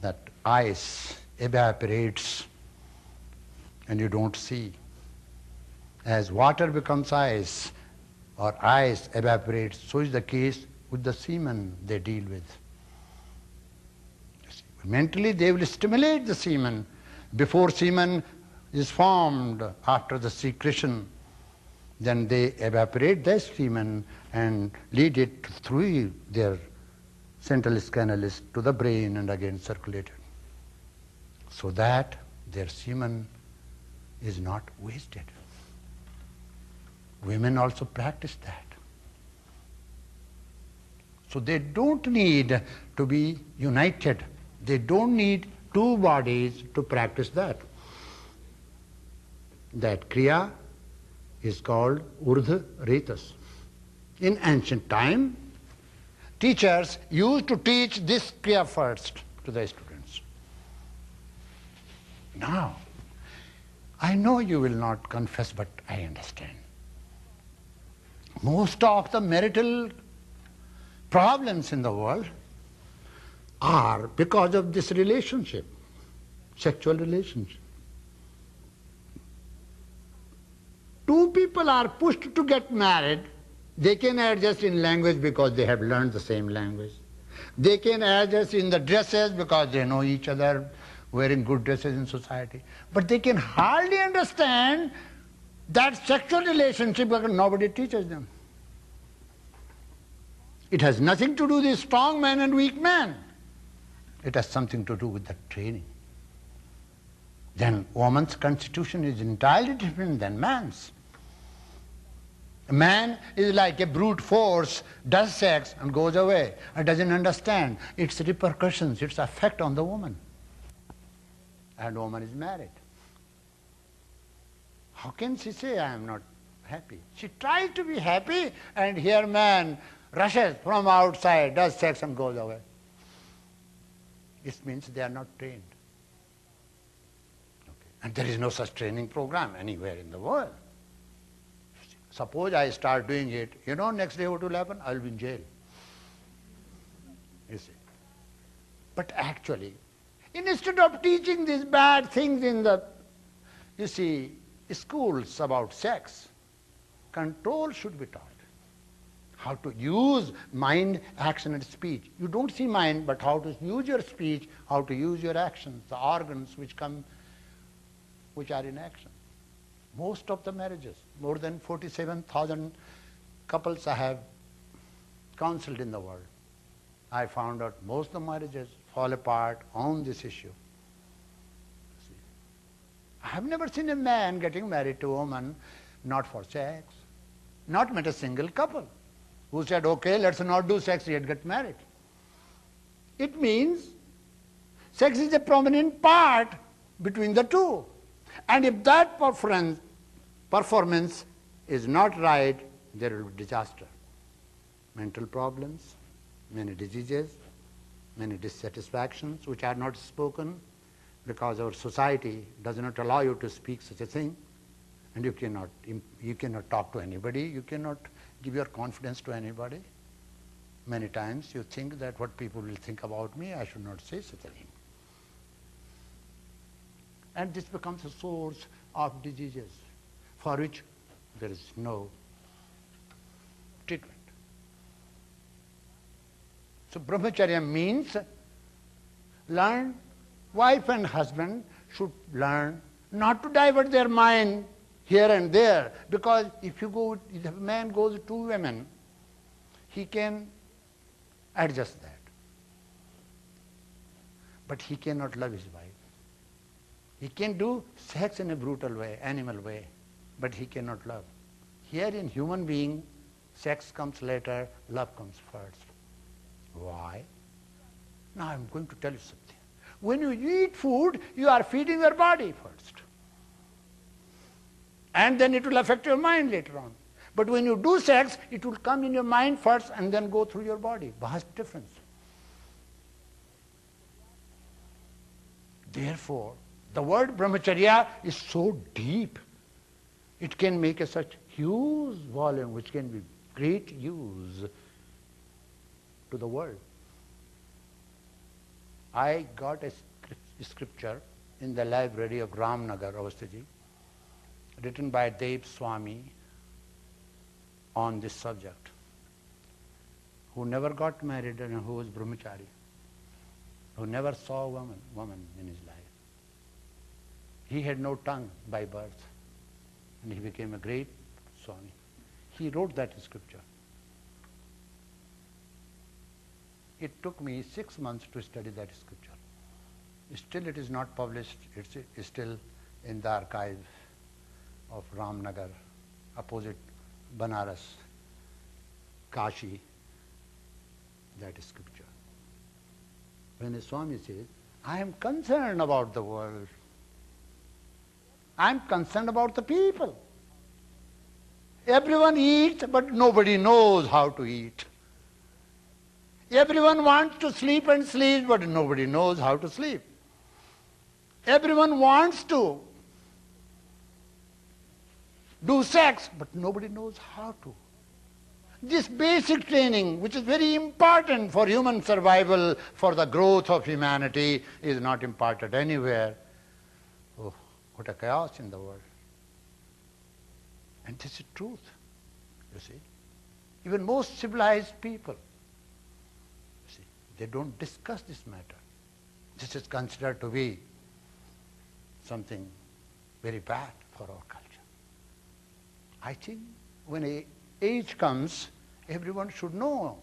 that ice evaporates and you don't see, as water becomes ice or ice evaporates, so is the case with the semen they deal with. Mentally they will stimulate the semen. Before semen is formed, after the secretion, then they evaporate the semen and lead it through their central canals to the brain and again circulated, so that their semen is not wasted. Women also practice that. So they don't need to be united. They don't need two bodies to practice that. That kriya is called restraints. In ancient time, teachers used to teach this kriya first to the students. Now, I know you will not confess, but I understand. Most of the marital problems in the world are because of this relationship, sexual relationship. Two people are pushed to get married. They can adjust in language because they have learned the same language. They can adjust in the dresses because they know each other, wearing good dresses in society. But they can hardly understand that sexual relationship because nobody teaches them. It has nothing to do with strong man and weak man. It has something to do with the training. Then woman's constitution is entirely different than man's. A man is like a brute force, does sex and goes away and doesn't understand its repercussions, its effect on the woman. And woman is married. How can she say, I am not happy? She tries to be happy, and here man rushes from outside, does sex and goes away. It means they are not trained. Okay. And there is no such training program anywhere in the world. Suppose I start doing it, next day what will happen? I will be in jail. You see. But actually, instead of teaching these bad things in the, schools about sex, control should be taught. How to use mind, action and speech. You don't see mind, but how to use your speech, how to use your actions, the organs which are in action. Most of the marriages, more than 47,000 couples I have counseled in the world, I found out most of the marriages fall apart on this issue. See? I have never seen a man getting married to a woman not for sex, not met a single couple who said, okay, let's not do sex, yet get married. It means sex is a prominent part between the two. And if that performance is not right, there will be disaster. Mental problems, many diseases, many dissatisfactions which are not spoken because our society does not allow you to speak such a thing, and you cannot talk to anybody, you cannot give your confidence to anybody. Many times you think that what people will think about me, I should not say such a thing. And this becomes a source of diseases for which there is no treatment. So Brahmacharya means wife and husband should learn not to divert their mind here and there, because if a man goes to 2 women, he can adjust that. But he cannot love his wife. He can do sex in a brutal way, animal way, but he cannot love. Here in human being, sex comes later, love comes first. Why? Now I'm going to tell you something. When you eat food, you are feeding your body first. And then it will affect your mind later on. But when you do sex, it will come in your mind first and then go through your body. Vast difference. Therefore, the word Brahmacharya is so deep. It can make such huge volume which can be great use to the world. I got a scripture in the library of Ramnagar, Avasthaji, written by Dev Swami on this subject, who never got married and who was Brahmachari, who never saw a woman in his life. He had no tongue by birth, and he became a great Swami. He wrote that scripture. It took me 6 months to study that scripture. Still it is not published, it's still in the archive of Ramnagar, opposite Banaras, Kashi, that scripture. When a Swami says, I am concerned about the world, I am concerned about the people. Everyone eats, but nobody knows how to eat. Everyone wants to sleep and sleeps, but nobody knows how to sleep. Everyone wants to do sex, but nobody knows how to. This basic training, which is very important for human survival, for the growth of humanity, is not imparted anywhere. Oh, what a chaos in the world. And this is truth, you see. Even most civilized people, you see, they don't discuss this matter. This is considered to be something very bad for our culture. I think when age comes, everyone should know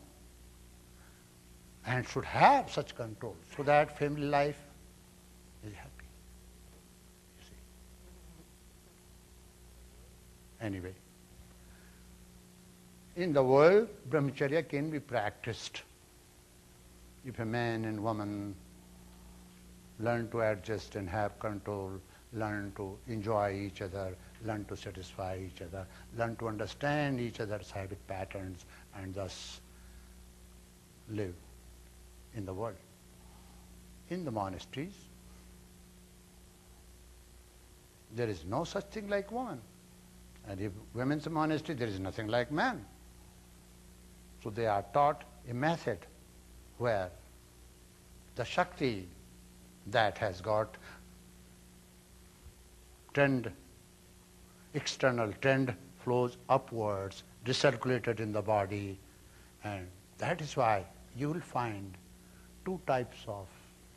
and should have such control so that family life is happy. You see. Anyway, in the world, Brahmacharya can be practiced if a man and woman learn to adjust and have control, learn to enjoy each other, learn to satisfy each other, learn to understand each other's habit patterns, and thus live in the world. In the monasteries, there is no such thing like woman. And if women's monastery, there is nothing like man. So they are taught a method where the Shakti that has got trend, external trend, flows upwards, recirculated in the body, and that is why you will find two types of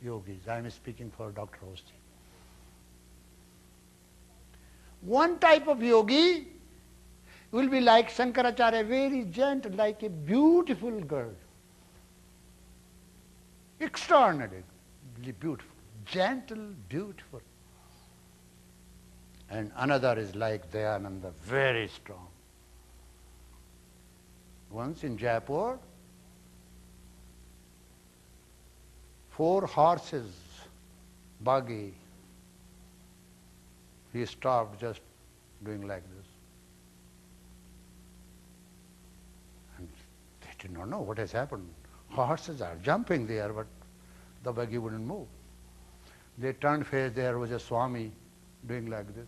yogis. I am speaking for Dr. Hosti. One type of yogi will be like Shankaracharya, very gentle, like a beautiful girl. Extraordinarily beautiful, gentle, beautiful. And another is like Dayananda, very strong. Once in Jaipur, 4 horses, buggy, he stopped just doing like this. And they did not know what has happened. Horses are jumping there, but the buggy wouldn't move. They turned face, there was a Swami doing like this.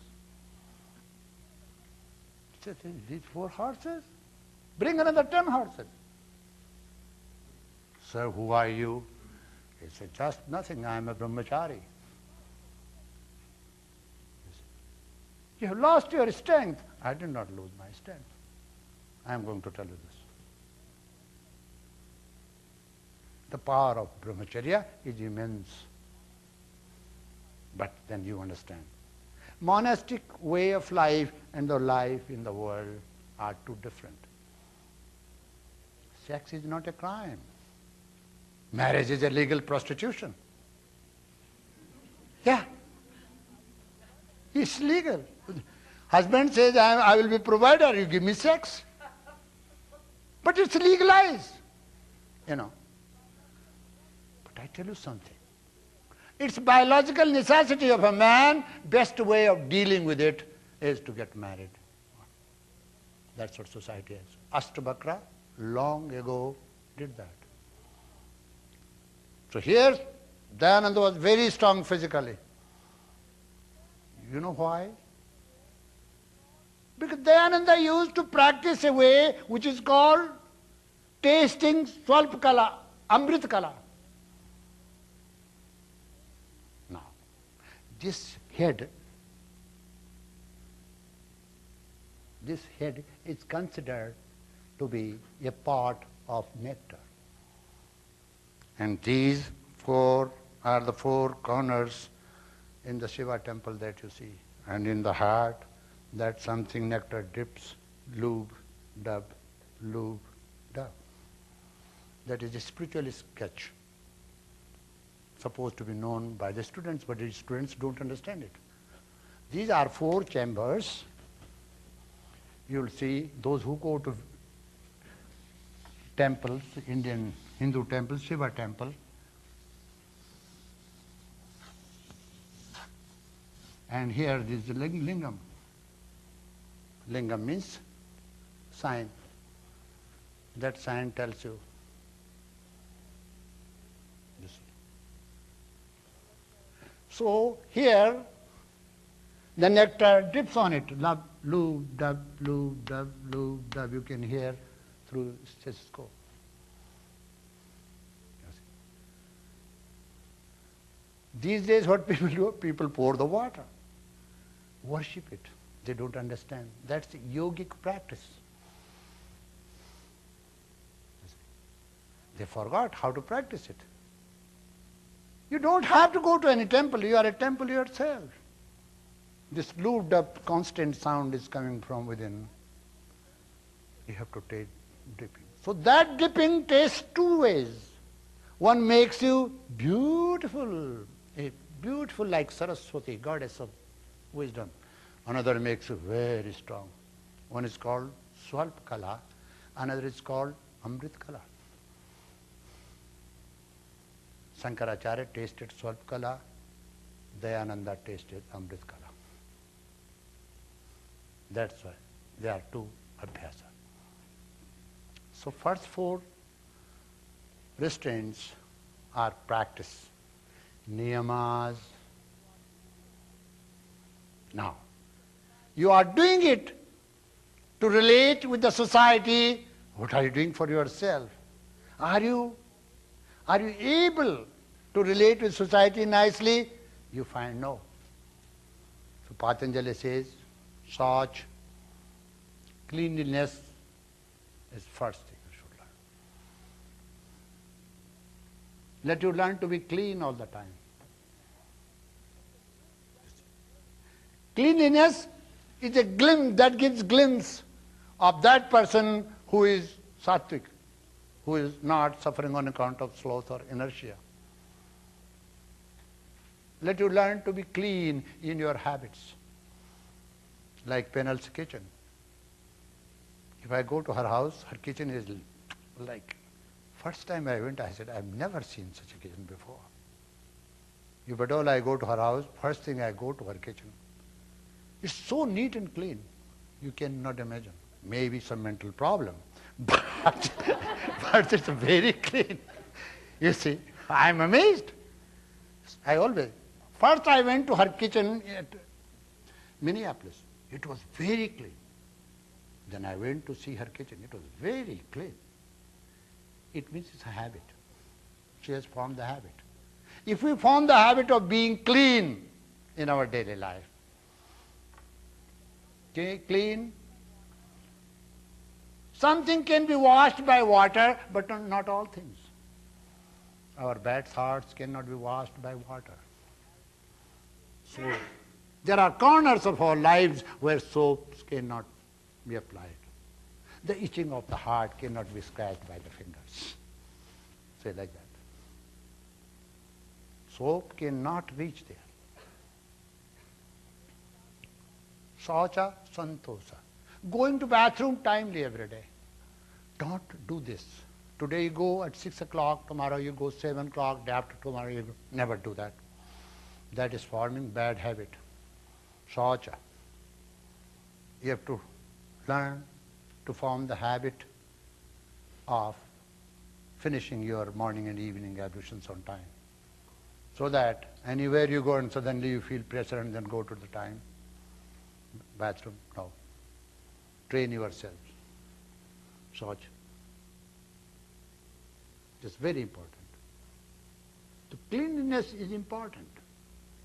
He said, these 4 horses? Bring another 10 horses. Sir, who are you? He said, just nothing, I am a Brahmachari. You have lost your strength. I did not lose my strength. I am going to tell you this. The power of Brahmacharya is immense. But then you understand. Monastic way of life and the life in the world are too different. Sex is not a crime. Marriage is a legal prostitution. Yeah. It's legal. Husband says, I will be provider, you give me sex. But it's legalized, you know. But I tell you something. It's biological necessity of a man, best way of dealing with it is to get married. That's what society is. Ashtabakra long ago did that. So here, Dayananda was very strong physically. You know why? Because Dayananda used to practice a way which is called tasting Swalpakala, Amritkala. Now, this head is considered to be a part of nectar. And these 4 are the 4 corners in the Shiva temple that you see. And in the heart, that something nectar drips, lube, dub, lube, dub. That is a spiritual sketch, supposed to be known by the students, but the students don't understand it. These are 4 chambers. You'll see those who go to temples, Indian Hindu temples, Shiva temple, and here is the lingam. Lingam means sign. That sign tells you. So here the nectar drips on it. Lub, lube, dub, lube, dub, lube, dub. You can hear through stethoscope. These days what people do, people pour the water, worship it. They don't understand. That's yogic practice. They forgot how to practice it. You don't have to go to any temple. You are a temple yourself. This looped up constant sound is coming from within. You have to take dipping. So that dipping tastes 2 ways. One makes you beautiful, beautiful like Saraswati, goddess of wisdom. Another makes you very strong. One is called Swalp Kala, another is called Amrit Kala. Shankaracharya tasted Swalp Kala, Dayananda tasted Amrit Kala. That's why there are two abhyasa. So first four restraints are practice, niyamas. Now, you are doing it to relate with the society. What are you doing for yourself? Are you able to relate with society nicely? You find no. So Patanjali says, Sach, cleanliness is first thing you should learn. Let you learn to be clean all the time. Cleanliness is a glimpse that gives glimpse of that person who is sattvic, who is not suffering on account of sloth or inertia. Let you learn to be clean in your habits, like Penal's kitchen. If I go to her house, her kitchen is like, first time I went, I said, I've never seen such a kitchen before. If at all I go to her house, first thing I go to her kitchen. It's so neat and clean, you cannot imagine. Maybe some mental problem, but it's very clean. You see, I'm amazed. First I went to her kitchen at Minneapolis. It was very clean. Then I went to see her kitchen. It was very clean. It means it's a habit. She has formed the habit. If we form the habit of being clean in our daily life, clean, something can be washed by water, but not all things. Our bad thoughts cannot be washed by water. So there are corners of our lives where soaps cannot be applied. The itching of the heart cannot be scratched by the fingers. Say like that. Soap cannot reach there. Saucha, santosa. Going to bathroom timely every day. Don't do this. Today you go at 6 o'clock, tomorrow you go 7 o'clock, day after tomorrow you go. Never do that. That is forming bad habit. Saucha. You have to learn to form the habit of finishing your morning and evening ablutions on time. So that anywhere you go and suddenly you feel pressure and then go to the time. Bathroom, no. Train yourself. Saucha. It's very important. The cleanliness is important.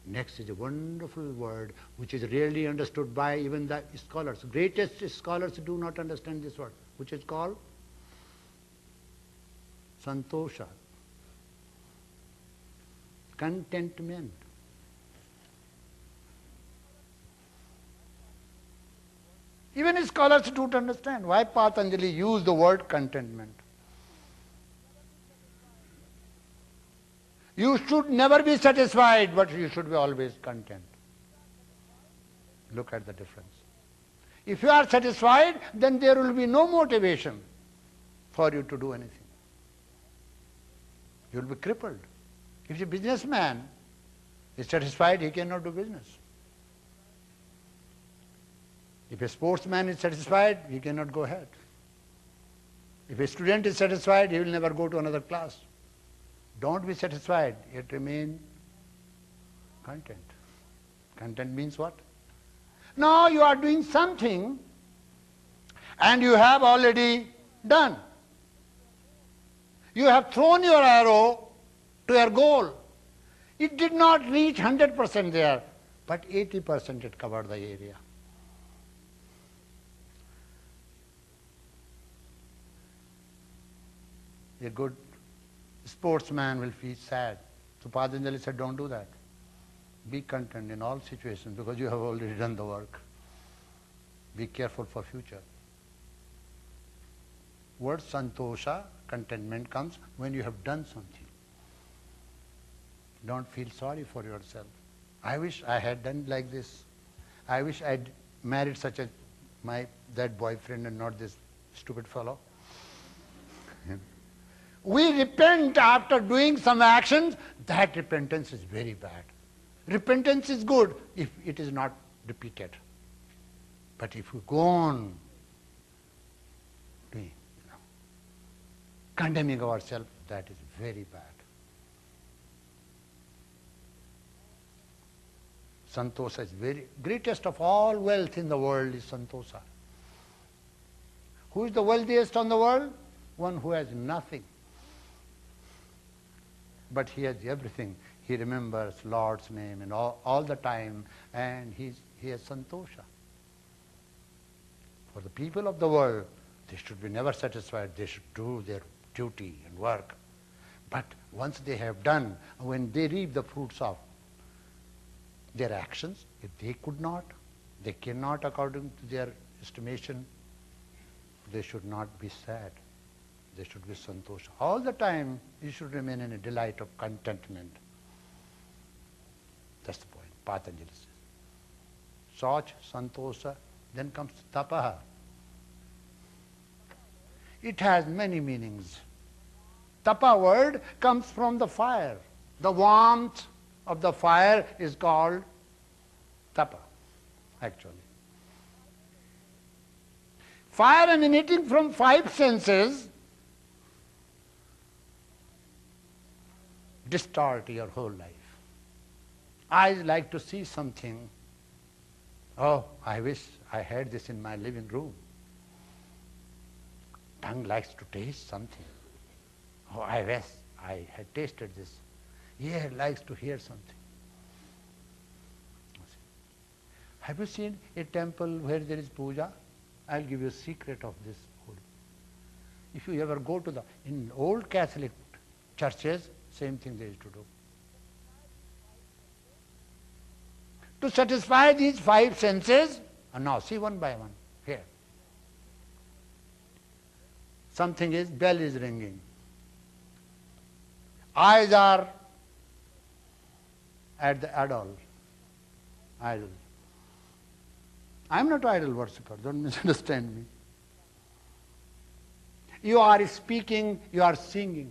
Next is a wonderful word which is rarely understood by even the scholars. Greatest scholars do not understand this word, which is called santosha, contentment. Even scholars don't understand why Patanjali used the word contentment. You should never be satisfied, but you should be always content. Look at the difference. If you are satisfied, then there will be no motivation for you to do anything. You will be crippled. If a businessman is satisfied, he cannot do business. If a sportsman is satisfied, he cannot go ahead. If a student is satisfied, he will never go to another class. Don't be satisfied, yet remain content. Content means what? Now you are doing something and you have already done. You have thrown your arrow to your goal. It did not reach 100% there, but 80% it covered the area. A good sportsman will feel sad. So Patanjali said, don't do that. Be content in all situations because you have already done the work. Be careful for future. Word santosha, contentment, comes when you have done something. Don't feel sorry for yourself. I wish I had done like this. I wish I'd married that boyfriend and not this stupid fellow. We repent after doing some actions. That repentance is very bad. Repentance is good if it is not repeated. But if we go on doing, condemning ourselves, that is very bad. Santosa is very greatest of all wealth in the world is santosa. Who is the wealthiest on the world? One who has nothing. But he has everything. He remembers Lord's name and all the time, and he has santosha. For the people of the world, they should be never satisfied. They should do their duty and work. But once they have done, when they reap the fruits of their actions, if they cannot according to their estimation, they should not be sad. They should be santosha. All the time you should remain in a delight of contentment. That's the point. Patanjali says. Soch, santosha, then comes tapaha. It has many meanings. Tapa word comes from the fire. The warmth of the fire is called tapa, actually. Fire emanating from 5 senses distort your whole life. Eyes like to see something. Oh, I wish I had this in my living room. Tongue likes to taste something. Oh, I wish I had tasted this. Ear likes to hear something. Have you seen a temple where there is puja? I'll give you a secret of this. If you ever go to in old Catholic churches, same thing they used to do. To satisfy these 5 senses, and now see one by one, here. Something is, bell is ringing. Eyes are at the idol. I am not idol worshipper, don't misunderstand me. You are speaking, you are singing.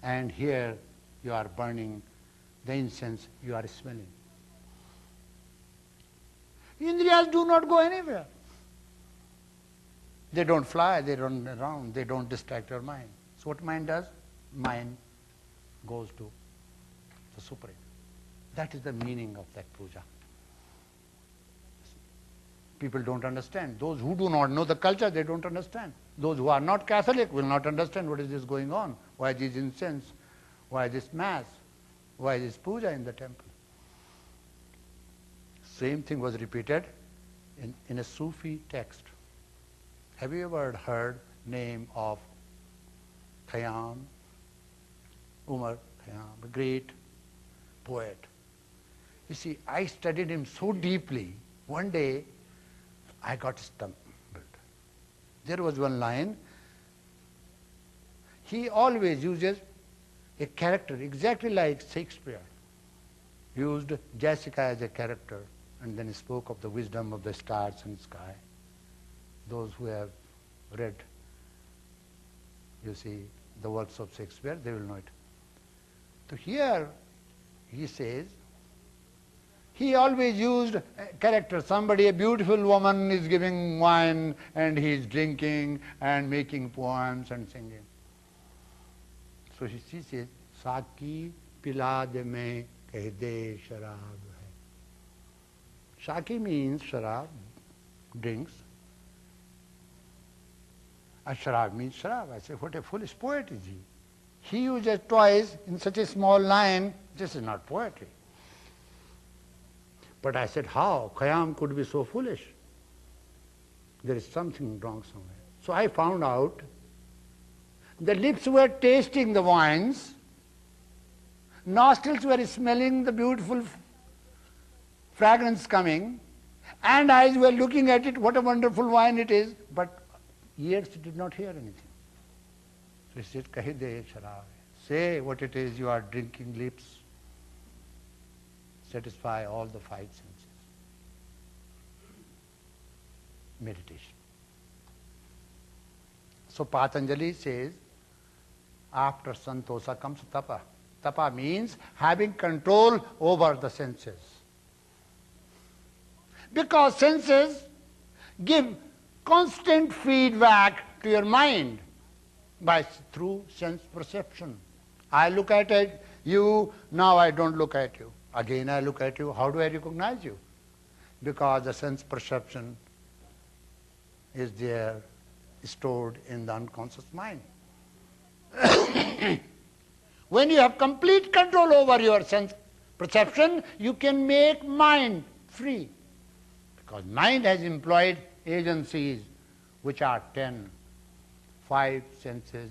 And here you are burning the incense, you are smelling. Indriyas do not go anywhere. They don't fly, they run around, they don't distract your mind. So what mind does? Mind goes to the Supreme. That is the meaning of that puja. People don't understand. Those who do not know the culture, they don't understand. Those who are not Catholic will not understand what is this going on. Why this incense? Why this mass? Why this puja in the temple? Same thing was repeated in a Sufi text. Have you ever heard name of Khayyam? Umar Khayyam, a great poet. You see, I studied him so deeply. One day, I got stumbled. There was one line. He always uses a character exactly like Shakespeare used Jessica as a character and then spoke of the wisdom of the stars and sky. Those who have read, you see, the works of Shakespeare, they will know it. So here he says, he always used a character. Somebody, a beautiful woman is giving wine and he is drinking and making poems and singing. So she says, Saki pila de me keh de sharab hai. Saki means sharab, drinks. And sharab means sharab. I said, what a foolish poet is he. He uses twice in such a small line. This is not poetry. But I said, how? Khayyam could be so foolish. There is something wrong somewhere. So I found out the lips were tasting the wines, nostrils were smelling the beautiful fragrance coming, and eyes were looking at it, what a wonderful wine it is, but ears did not hear anything. So he said, Kahi de sharab. Say what it is you are drinking, lips. Satisfy all the five senses. Meditation. So Patanjali says, after santosa comes tapa. Tapa means having control over the senses. Because senses give constant feedback to your mind through sense perception. I look at you, now I don't look at you. Again I look at you, how do I recognize you? Because the sense perception is there, stored in the unconscious mind. When you have complete control over your sense perception, you can make mind free. Because mind has employed agencies which are 10, 5 senses,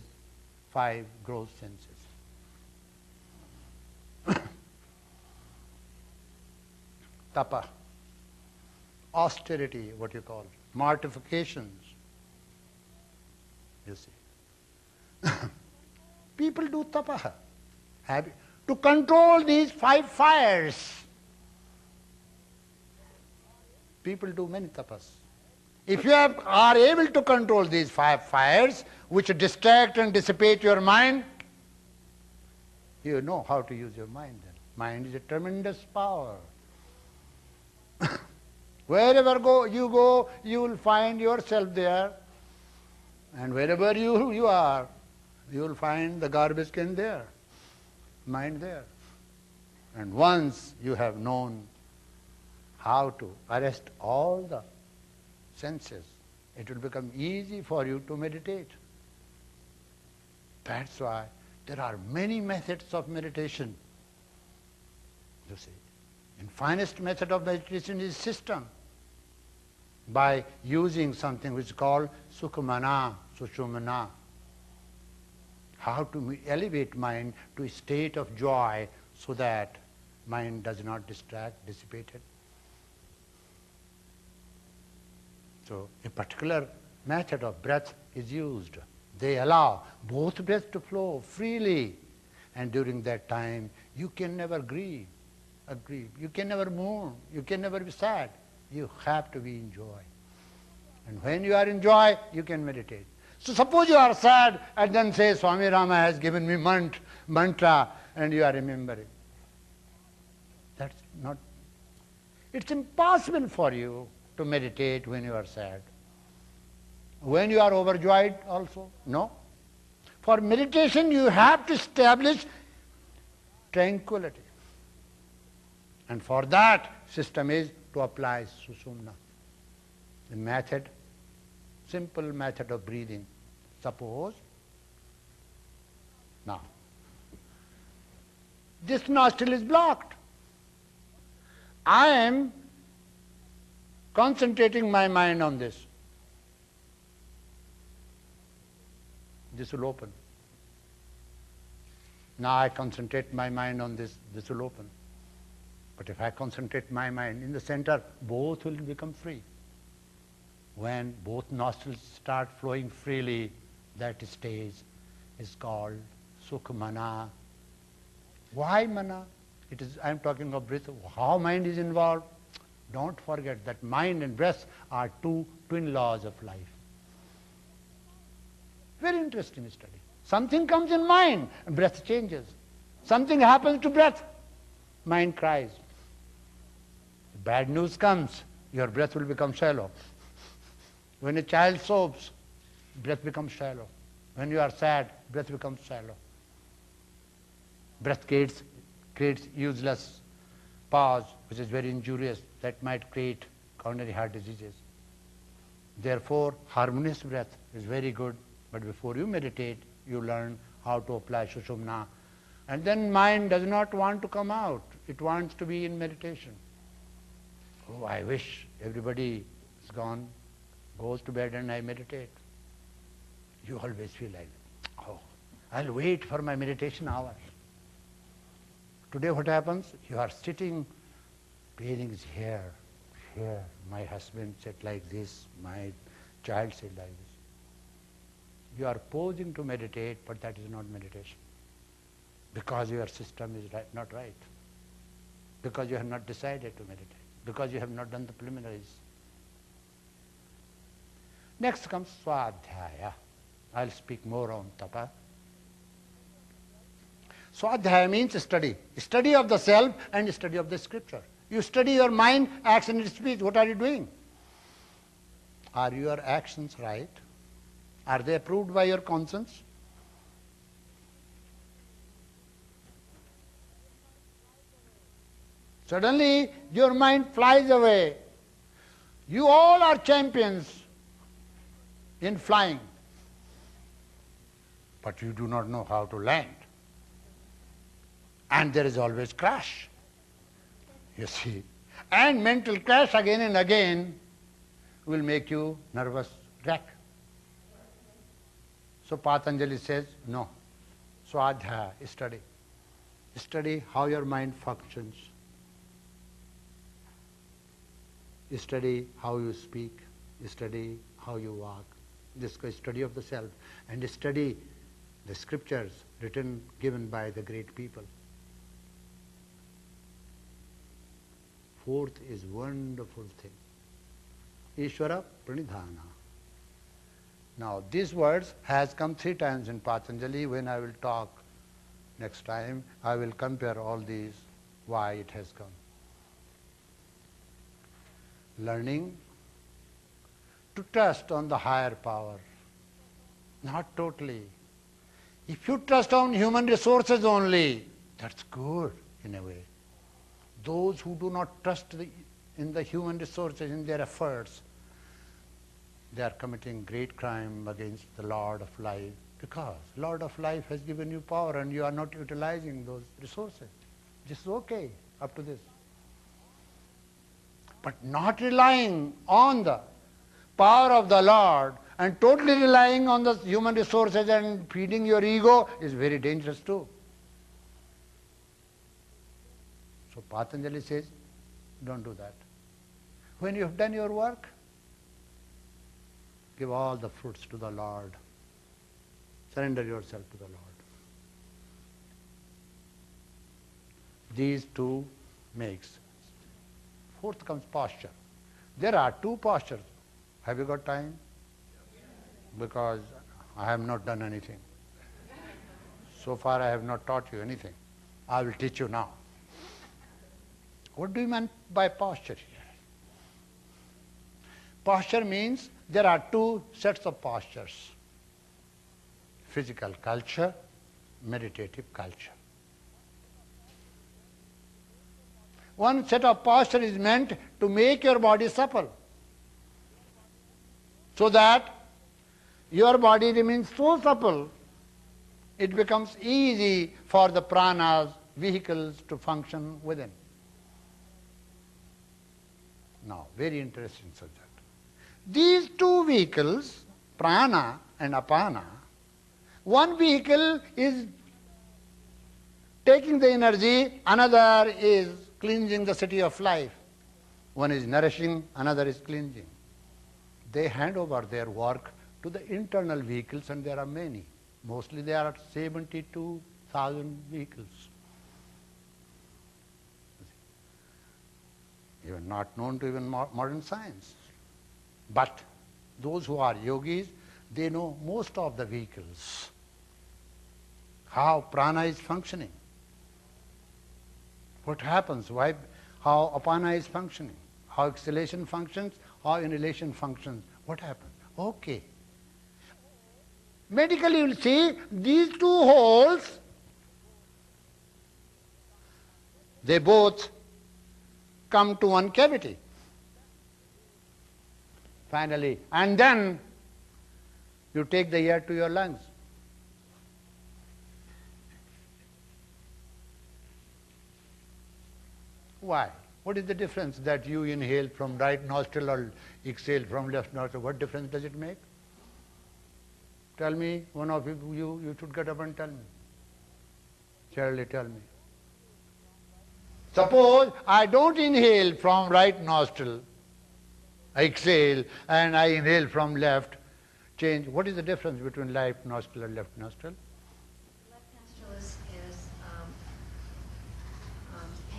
5 gross senses. Tapa, austerity, what you call, mortifications, you see. People do tapa to control these 5 fires. People do many tapas. If you are able to control these 5 fires, which distract and dissipate your mind, you know how to use your mind then. Mind is a tremendous power. Wherever you go, you will find yourself there. And wherever you are, you will find the garbage can there, mind there. And once you have known how to arrest all the senses, it will become easy for you to meditate. That's why there are many methods of meditation. You see, the finest method of meditation is system, by using something which is called sukhamana, sushumana. How to elevate mind to a state of joy so that mind does not distract, dissipate it. So a particular method of breath is used. They allow both breaths to flow freely, and during that time you can never grieve, you can never mourn, you can never be sad. You have to be in joy. And when you are in joy, you can meditate. So suppose you are sad and then say, Swami Rama has given me mantra, and you are remembering. That's not, it's impossible for you to meditate when you are sad. When you are overjoyed also, no. For meditation you have to establish tranquility. And for that system is to apply susumna. The method, simple method of breathing. Suppose, now, this nostril is blocked. I am concentrating my mind on this. This will open. Now I concentrate my mind on this, this will open. But if I concentrate my mind in the center, both will become free. When both nostrils start flowing freely, that stage is called sukhamana. Why mana? I am talking of breath. How mind is involved? Don't forget that mind and breath are 2 twin laws of life. Very interesting study. Something comes in mind, and breath changes. Something happens to breath, mind cries. Bad news comes, your breath will become shallow. When a child sobs, breath becomes shallow. When you are sad, breath becomes shallow. Breath creates useless pause, which is very injurious, that might create coronary heart diseases. Therefore, harmonious breath is very good, but before you meditate, you learn how to apply sushumna. And then mind does not want to come out. It wants to be in meditation. Oh, I wish everybody is gone, goes to bed and I meditate. You always feel like, oh, I'll wait for my meditation hour. Today what happens? You are sitting, pain is here. My husband said like this, my child said like this. You are posing to meditate, but that is not meditation. Because your system is not right. Because you have not decided to meditate. Because you have not done the preliminaries. Next comes Swadhyaya. I'll speak more on Tapa. Swadhyaya means study. Study of the self and study of the scripture. You study your mind, action and speech. What are you doing? Are your actions right? Are they approved by your conscience? Suddenly your mind flies away. You all are champions in flying, but you do not know how to land. And there is always crash, you see. And mental crash again and again will make you nervous wreck. So Patanjali says, no, Swadhyaya, study. Study how your mind functions. Study how you speak. Study how you walk. This is study of the self. And study the scriptures given by the great people. Fourth is wonderful thing. Ishvara pranidhana. Now these words has come 3 times in Patanjali. When I will talk next time, I will compare all these, why it has come. Learning to trust on the higher power. Not totally. If you trust on human resources only, that's good in a way. Those who do not trust in the human resources, in their efforts, they are committing great crime against the Lord of Life, because Lord of Life has given you power and you are not utilizing those resources. This is okay up to this. But not relying on the power of the Lord and totally relying on the human resources and feeding your ego is very dangerous too. So Patanjali says, don't do that. When you have done your work, give all the fruits to the Lord. Surrender yourself to the Lord. These two makes. Fourth comes posture. There are 2 postures. Have you got time? Because I have not done anything. So far I have not taught you anything. I will teach you now. What do you mean by posture here? Posture means there are 2 sets of postures. Physical culture, meditative culture. One set of posture is meant to make your body supple, so that your body remains so supple, it becomes easy for the pranas, vehicles, to function within. Now, very interesting subject. These 2 vehicles, prana and apana, one vehicle is taking the energy, another is cleansing the city of life. One is nourishing, another is cleansing. They hand over their work to the internal vehicles, and there are many. Mostly there are 72,000 vehicles. Even not known to even modern science. But those who are yogis, they know most of the vehicles. How prana is functioning. What happens, how apana is functioning, how exhalation functions, how inhalation functions. What happens? Okay. Medically you will see these 2 holes, they both come to one cavity. Finally, and then you take the air to your lungs. Why? What is the difference that you inhale from right nostril or exhale from left nostril? What difference does it make? Tell me, one of you should get up and tell me. Surely tell me. Suppose I don't inhale from right nostril, I exhale, and I inhale from left. change. What is the difference between right nostril and left nostril? Left nostril is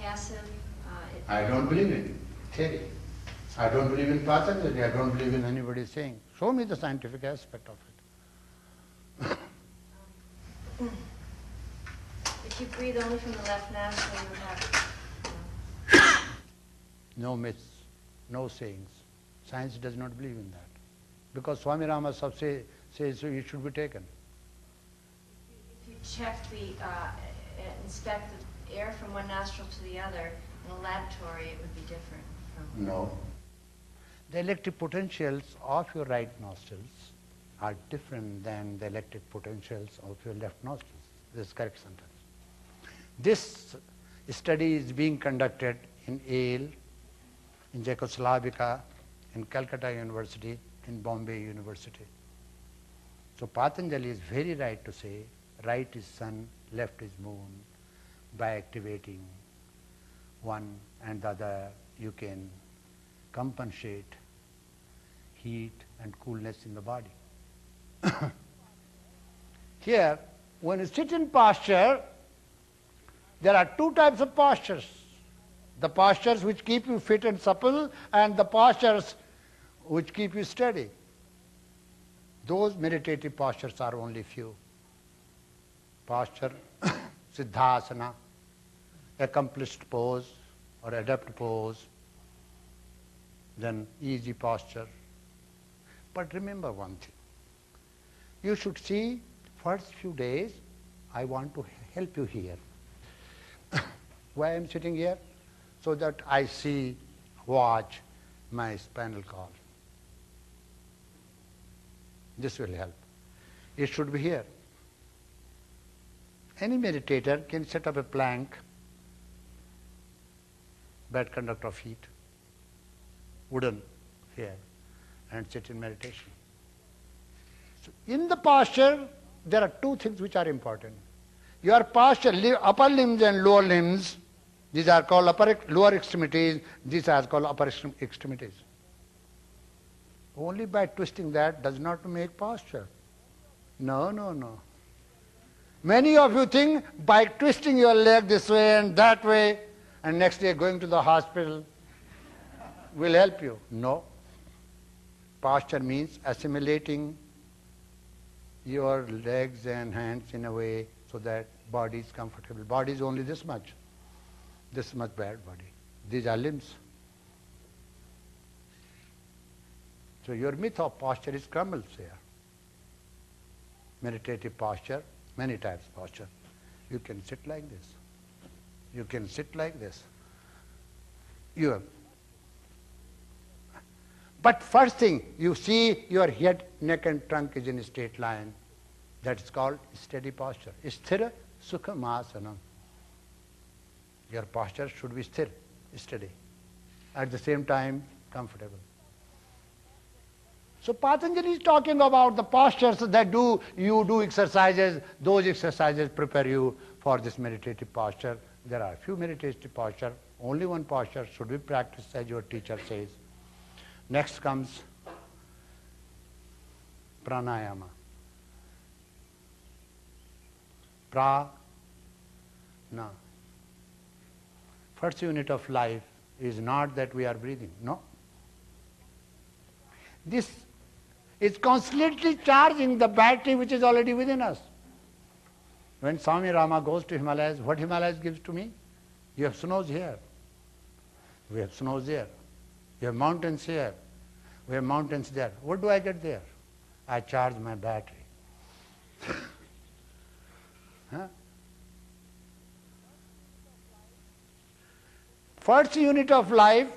passive. I don't believe in theory. I don't believe in Patanjali. I don't believe in anybody saying. Show me the scientific aspect of it. If you breathe only from the left nostril, you have. No myths, no sayings. Science does not believe in that. Because Swami Rama says so it should be taken. If you check inspect the air from one nostril to the other in a laboratory, it would be different. No. The electric potentials of your right nostrils are different than the electric potentials of your left nostrils. This is correct sentence. This study is being conducted in Yale, in Czechoslovakia, in Calcutta University, in Bombay University. So Patanjali is very right to say, right is sun, left is moon. By activating one and the other, you can compensate heat and coolness in the body. Here, when you sit in posture, there are two types of postures. The postures which keep you fit and supple, and the postures which keep you steady. Those meditative postures are only few. Posture, Siddhasana, accomplished pose or adept pose, then easy posture. But remember one thing. You should see first few days, I want to help you here. Why I am sitting here? So that I see, watch my spinal cord. This will help. It should be here. Any meditator can set up a plank, bad conductor of heat, wooden here, and sit in meditation. So in the posture, there are two things which are important. Your posture, upper limbs and lower limbs, these are called lower extremities, these are called upper extremities. Only by twisting that does not make posture. No, no, no. Many of you think by twisting your leg this way and that way, and next day going to the hospital will help you. No. Posture means assimilating your legs and hands in a way so that body is comfortable. Body is only this much bad body. These are limbs. So your myth of posture is crumbles here. Meditative posture, many types of posture. You can sit like this. You can sit like this. But first thing, you see your head, neck and trunk is in a straight line. That is called steady posture. Sthira Sukha Mahasanam. Your posture should be steady. At the same time, comfortable. So Patanjali is talking about the postures that you do exercises. Those exercises prepare you for this meditative posture. There are few meditative postures. Only one posture should be practiced as your teacher says. Next comes pranayama. Prana. First unit of life is not that we are breathing. No. This is constantly charging the battery which is already within us. When Swami Rama goes to Himalayas, what Himalayas gives to me? You have snows here. We have snows there. You have mountains here. We have mountains there. What do I get there? I charge my battery. Huh? First unit of life,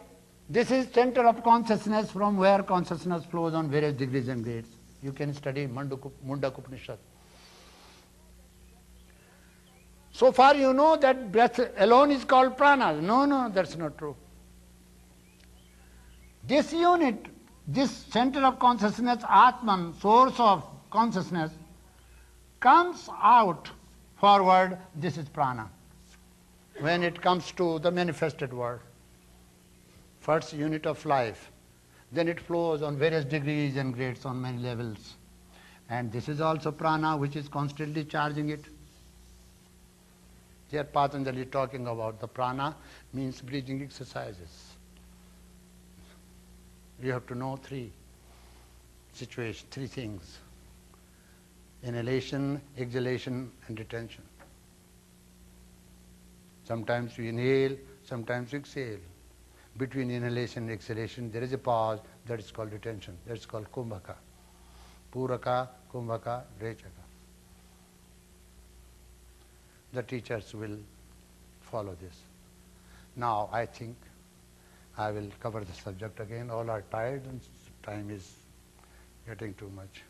this is center of consciousness from where consciousness flows on various degrees and grades. You can study Mundak Upanishad. So far you know that breath alone is called prana. No, that's not true. This unit, this center of consciousness, Atman, source of consciousness, comes out forward, this is prana. When it comes to the manifested world, first unit of life, then it flows on various degrees and grades on many levels. And this is also prana, which is constantly charging it. Here Patanjali is talking about the prana means breathing exercises. You have to know three situations, three things: inhalation, exhalation, and retention. Sometimes you inhale, sometimes you exhale. Between inhalation and exhalation there is a pause, that is called retention, that is called kumbhaka. Puraka, kumbhaka, rechaka. The teachers will follow this. Now I think I will cover the subject again. All are tired and time is getting too much.